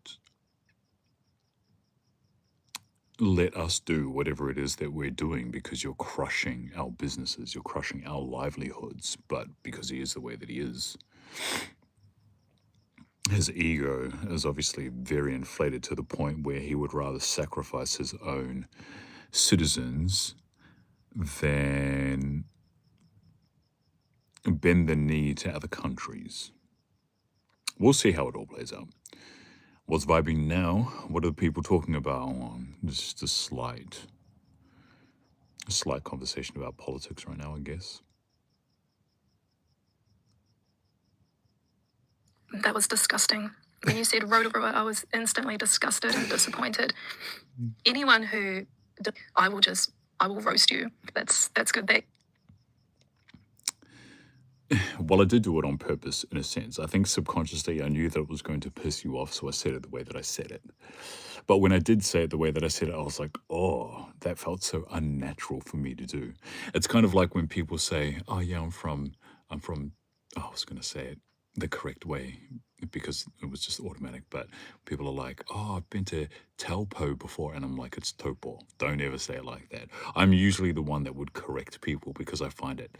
let us do whatever it is that we're doing because you're crushing our businesses, you're crushing our livelihoods, but because he is the way that he is, his ego is obviously very inflated to the point where he would rather sacrifice his own citizens than bend the knee to other countries. We'll see how it all plays out. What's vibing now? What are the people talking about? Just a slight conversation about politics right now, I guess. That was disgusting. When you said Rotorua, I was instantly disgusted and disappointed. Anyone who, I will roast you. That's good. Well, I did do it on purpose, in a sense. I think subconsciously I knew that it was going to piss you off, so I said it the way that I said it. But when I did say it the way that I said it, I was like, oh, that felt so unnatural for me to do. It's kind of like when people say, oh, yeah, I'm from, I was going to say it the correct way because it was just automatic. But people are like, oh, I've been to Taupo before. And I'm like, it's Taupo. Don't ever say it like that. I'm usually the one that would correct people because I find it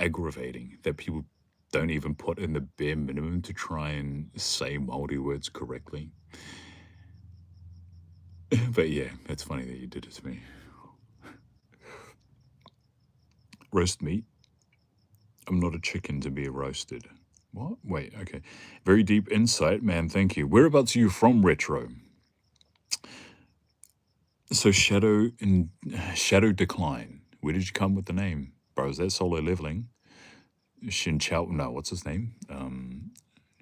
aggravating that people don't even put in the bare minimum to try and say Māori words correctly. But yeah, that's funny that you did it to me. Roast meat? I'm not a chicken to be roasted. What? Wait, okay. Very deep insight, man, thank you. Whereabouts are you from, Retro? So Shadow Decline. Where did you come with the name? Bro, is that solo leveling? Shin Chao, no, what's his name?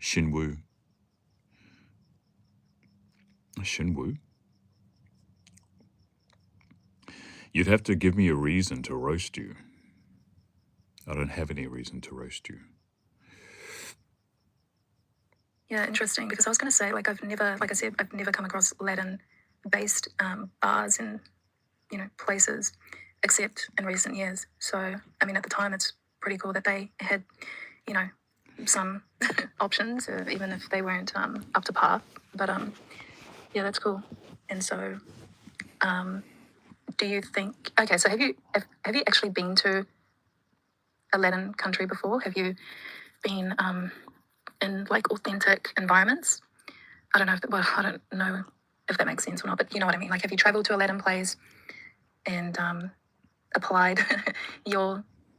Shinwoo. Shinwoo? You'd have to give me a reason to roast you. I don't have any reason to roast you. Yeah, interesting, because I was going to say, I've never come across Latin-based bars and, places, except in recent years. So, I mean, at the time, it's pretty cool that they had, some options, even if they weren't up to par. But, yeah, that's cool. And so, do you think, okay, so have you actually been to a Latin country before? Have you been in authentic environments? I don't know if that makes sense or not, but you know what I mean. Have you traveled to a Latin place and applied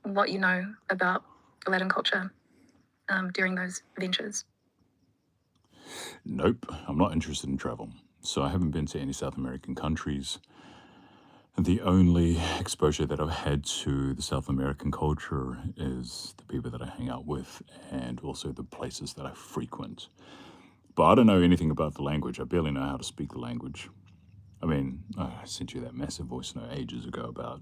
what you know about Latin culture during those ventures? Nope, I'm not interested in travel. So I haven't been to any South American countries. The only exposure that I've had to the South American culture is the people that I hang out with and also the places that I frequent. But I don't know anything about the language. I barely know how to speak the language. I mean, I sent you that massive voice note ages ago about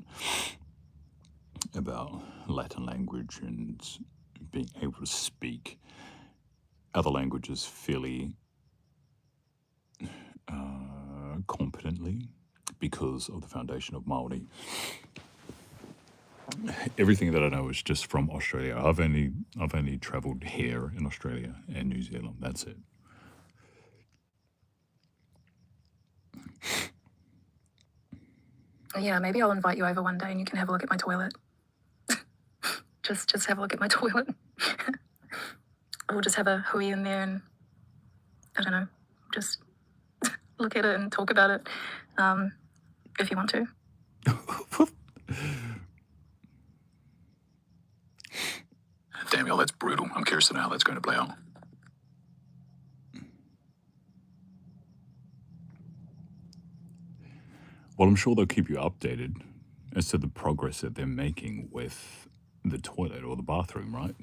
Latin language and being able to speak other languages fairly competently because of the foundation of Māori. Everything that I know is just from Australia. I've only travelled here in Australia and New Zealand. That's it. Yeah, maybe I'll invite you over one day and you can have a look at my toilet. just have a look at my toilet. We'll just have a hui in there and, I don't know, just look at it and talk about it if you want to. Daniel, that's brutal. I'm curious to know how that's going to play out. Well, I'm sure they'll keep you updated as to the progress that they're making with the toilet or the bathroom, right?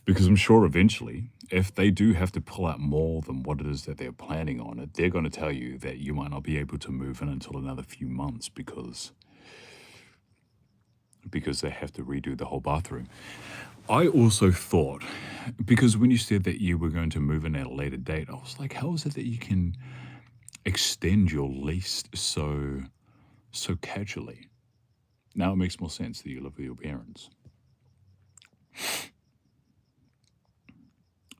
Because I'm sure eventually, if they do have to pull out more than what it is that they're planning on it, they're going to tell you that you might not be able to move in until another few months because they have to redo the whole bathroom. I also thought, because when you said that you were going to move in at a later date, I was like, how is it that you can extend your lease so casually? Now it makes more sense that you live with your parents.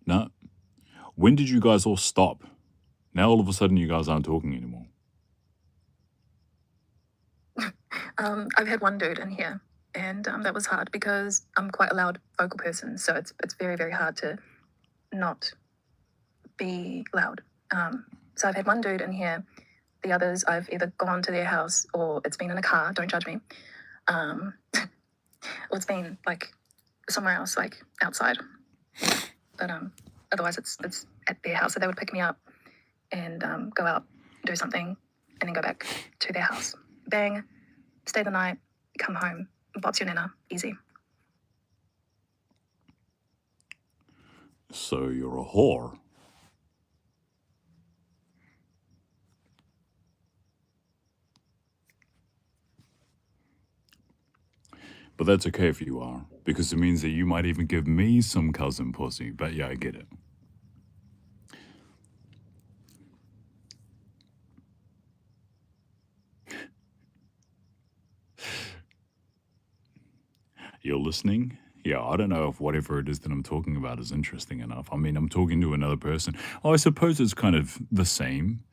Now, when did you guys all stop? Now all of a sudden you guys aren't talking anymore. I've had one dude in here, and that was hard because I'm quite a loud vocal person, so it's very, very hard to not be loud. So I've had one dude in here. The others, I've either gone to their house or it's been in a car. Don't judge me. Or it's been like somewhere else, like outside. But otherwise, it's at their house. So they would pick me up and go out, do something, and then go back to their house. Bang, stay the night, come home, bots your nana, easy. So you're a whore. But that's okay if you are, because it means that you might even give me some cousin pussy. But yeah, I get it. You're listening? Yeah, I don't know if whatever it is that I'm talking about is interesting enough. I mean, I'm talking to another person. Oh, I suppose it's kind of the same.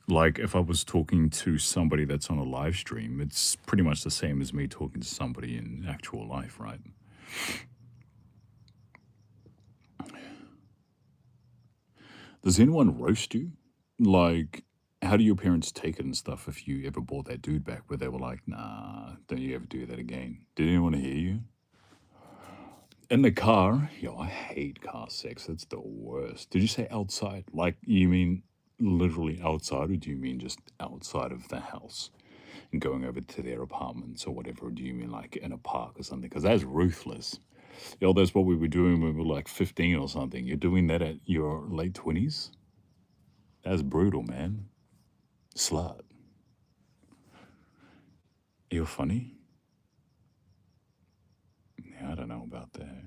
Like if I was talking to somebody that's on a live stream, it's pretty much the same as me talking to somebody in actual life, right? Does anyone roast you? Like, how do your parents take it and stuff if you ever brought that dude back where they were like, nah, don't you ever do that again? Did anyone hear you? In the car? Yo, I hate car sex. It's the worst. Did you say outside? Like, you mean literally outside, or do you mean just outside of the house and going over to their apartments or whatever? Or do you mean like in a park or something? Because that's ruthless. Yo, that's what we were doing when we were like 15 or something. You're doing that at your late 20s? That's brutal, man. Slut. You're funny? Yeah, I don't know about that.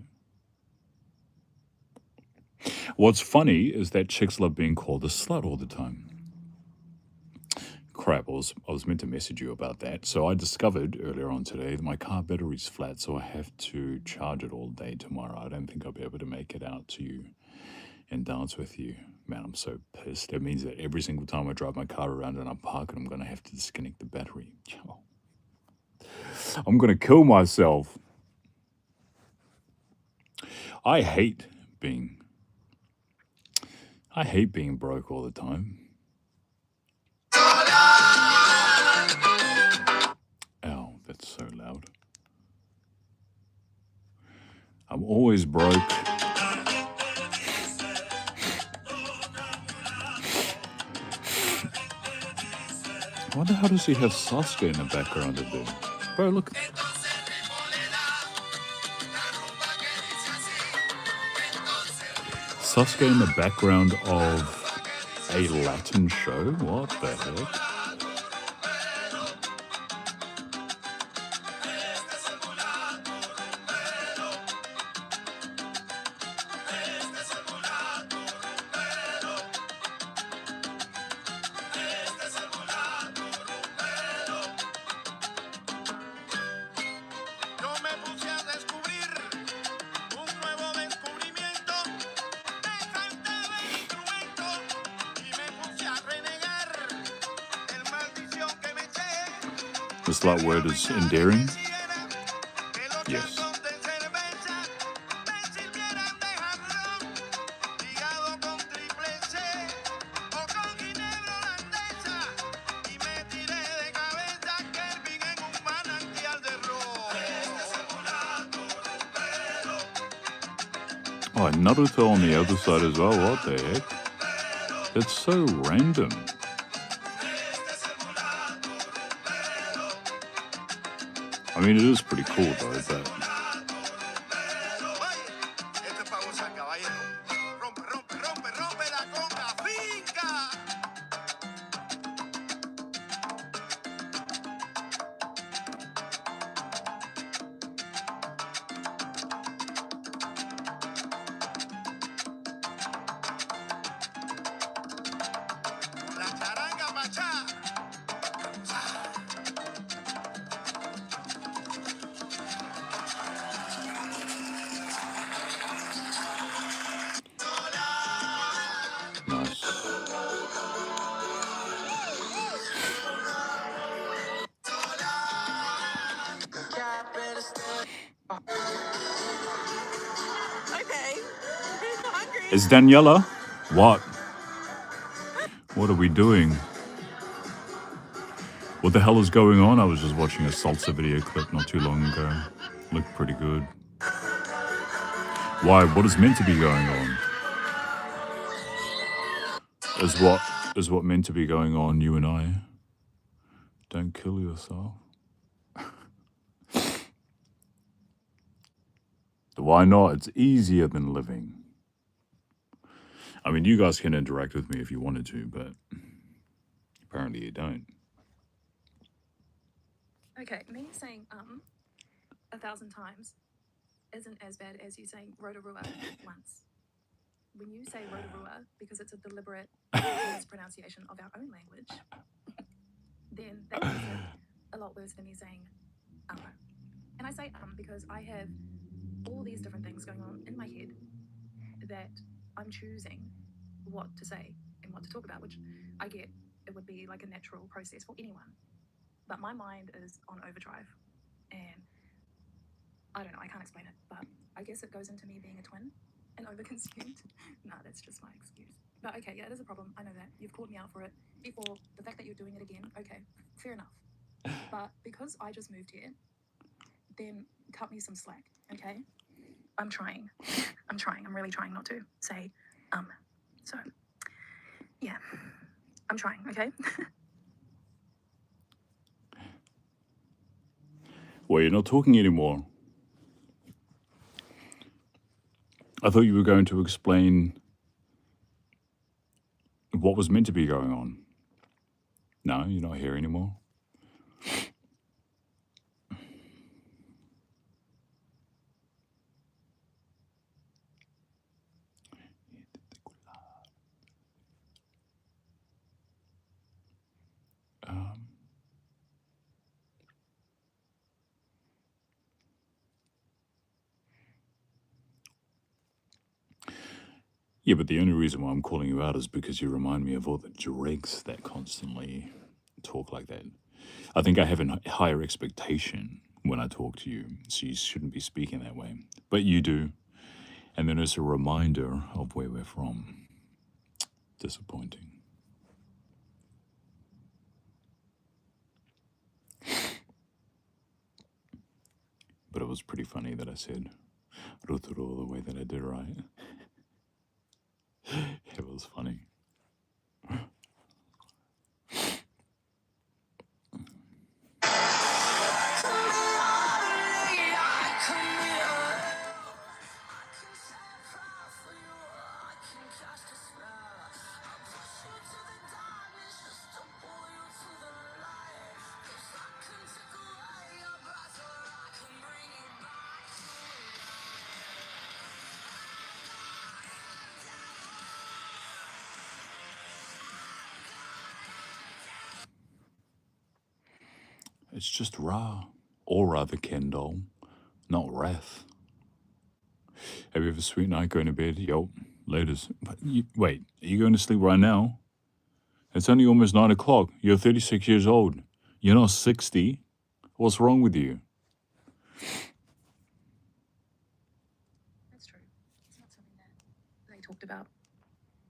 What's funny is that chicks love being called a slut all the time. Crap, I was meant to message you about that. So I discovered earlier on today that my car battery's flat, so I have to charge it all day tomorrow. I don't think I'll be able to make it out to you and dance with you. Man, I'm so pissed. It means that every single time I drive my car around and I park it, I'm going to have to disconnect the battery. I'm going to kill myself. I hate being broke all the time. Ow, that so loud. I'm always broke. Why the hell does he have Sasuke in the background of there? Bro, look. Sasuke in the background of a Latin show? What the heck? This that word is endearing? Yes. Oh, Naruto on the other side as well, what the heck? It's so random. I mean, it is pretty cool though, but... Nice. Is Daniela? What? What are we doing? What the hell is going on? I was just watching a salsa video clip not too long ago. Looked pretty good. Why? What is meant to be going on? Is what meant to be going on, you and I? Don't kill yourself. Why not? It's easier than living. I mean, you guys can interact with me if you wanted to, but apparently you don't. Okay, me saying 1,000 times isn't as bad as you saying Rotorua once. When you say Rotorua, because it's a deliberate mispronunciation of our own language, then that makes it a lot worse than me saying And I say because I have all these different things going on in my head that I'm choosing what to say and what to talk about, which I get it would be like a natural process for anyone. But my mind is on overdrive, and I don't know, I can't explain it, but I guess it goes into me being a twin and overconsumed. No, that's just my excuse. But okay, yeah, it is a problem. I know that. You've called me out for it before. The fact that you're doing it again, okay, fair enough. But because I just moved here, then cut me some slack, okay? I'm trying. I'm really trying not to say, So, yeah, I'm trying, okay? Well, you're not talking anymore. I thought you were going to explain what was meant to be going on. No, you're not here anymore. Yeah, but the only reason why I'm calling you out is because you remind me of all the dregs that constantly talk like that. I think I have a higher expectation when I talk to you, so you shouldn't be speaking that way. But you do. And then it's a reminder of where we're from. Disappointing. was pretty funny that I said Ruturo the way that I did, right? It was funny. It's just Ra, or RaTheKenDoll, not Wrath. Have you ever sweet night going to bed? Yo, laters. Wait, are you going to sleep right now? It's only almost 9 o'clock. You're 36 years old. You're not 60. What's wrong with you? That's true. It's not something that they talked about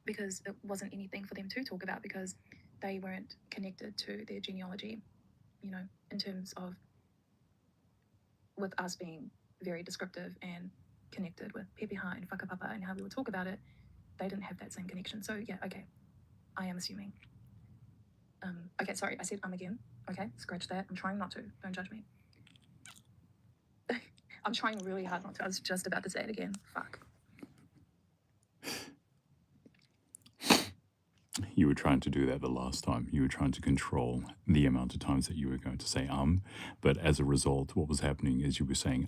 because it wasn't anything for them to talk about because they weren't connected to their genealogy, you know, in terms of with us being very descriptive and connected with Pepeha and Whakapapa and how we would talk about it, they didn't have that same connection. So yeah, okay, I am assuming. Okay, sorry, I said again. Okay, scratch that. I'm trying not to. Don't judge me. I'm trying really hard not to. I was just about to say it again. Fuck. You were trying to do that the last time. You were trying to control the amount of times that you were going to say but as a result, what was happening is you were saying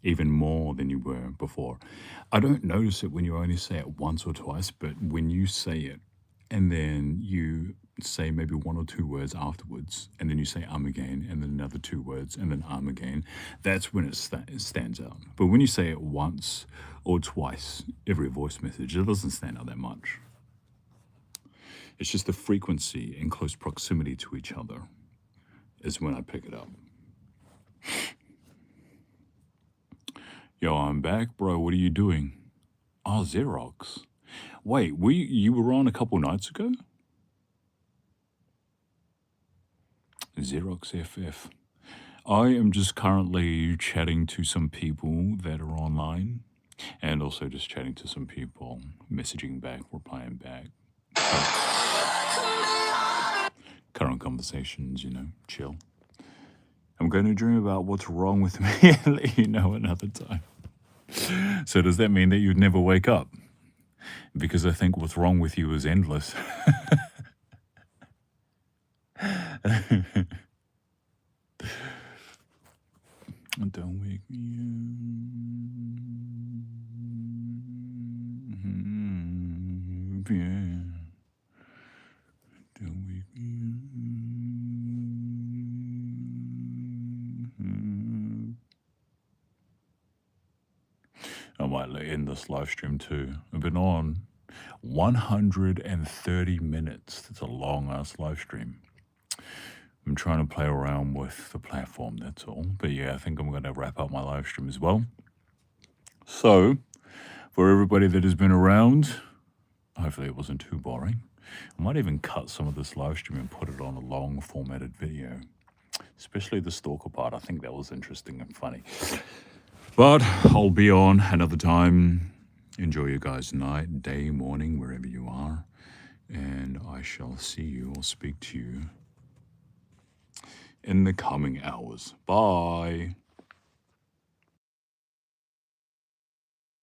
even more than you were before. I don't notice it when you only say it once or twice, but when you say it and then you say maybe 1 or 2 words afterwards, and then you say again, and then another 2 words, and then again, that's when it stands out. But when you say it once or twice every voice message, it doesn't stand out that much. It's just the frequency and close proximity to each other is when I pick it up. Yo, I'm back, bro. What are you doing? Oh, Xerox. Wait, you were on a couple nights ago? Xerox FF. I am just currently chatting to some people that are online and also just chatting to some people, messaging back, replying back. Current conversations, you know, chill. I'm going to dream about what's wrong with me and let you know another time. So does that mean that you'd never wake up? Because I think what's wrong with you is endless. Don't wake me up. Yeah. Don't wake me up. I might end this live stream too. I've been on 130 minutes. It's a long ass live stream. I'm trying to play around with the platform, that's all. But yeah, I think I'm going to wrap up my live stream as well. So, for everybody that has been around, hopefully it wasn't too boring. I might even cut some of this live stream and put it on a long formatted video. Especially the stalker part. I think that was interesting and funny. But I'll be on another time. Enjoy your guys' night, day, morning, wherever you are. And I shall see you or speak to you in the coming hours. Bye.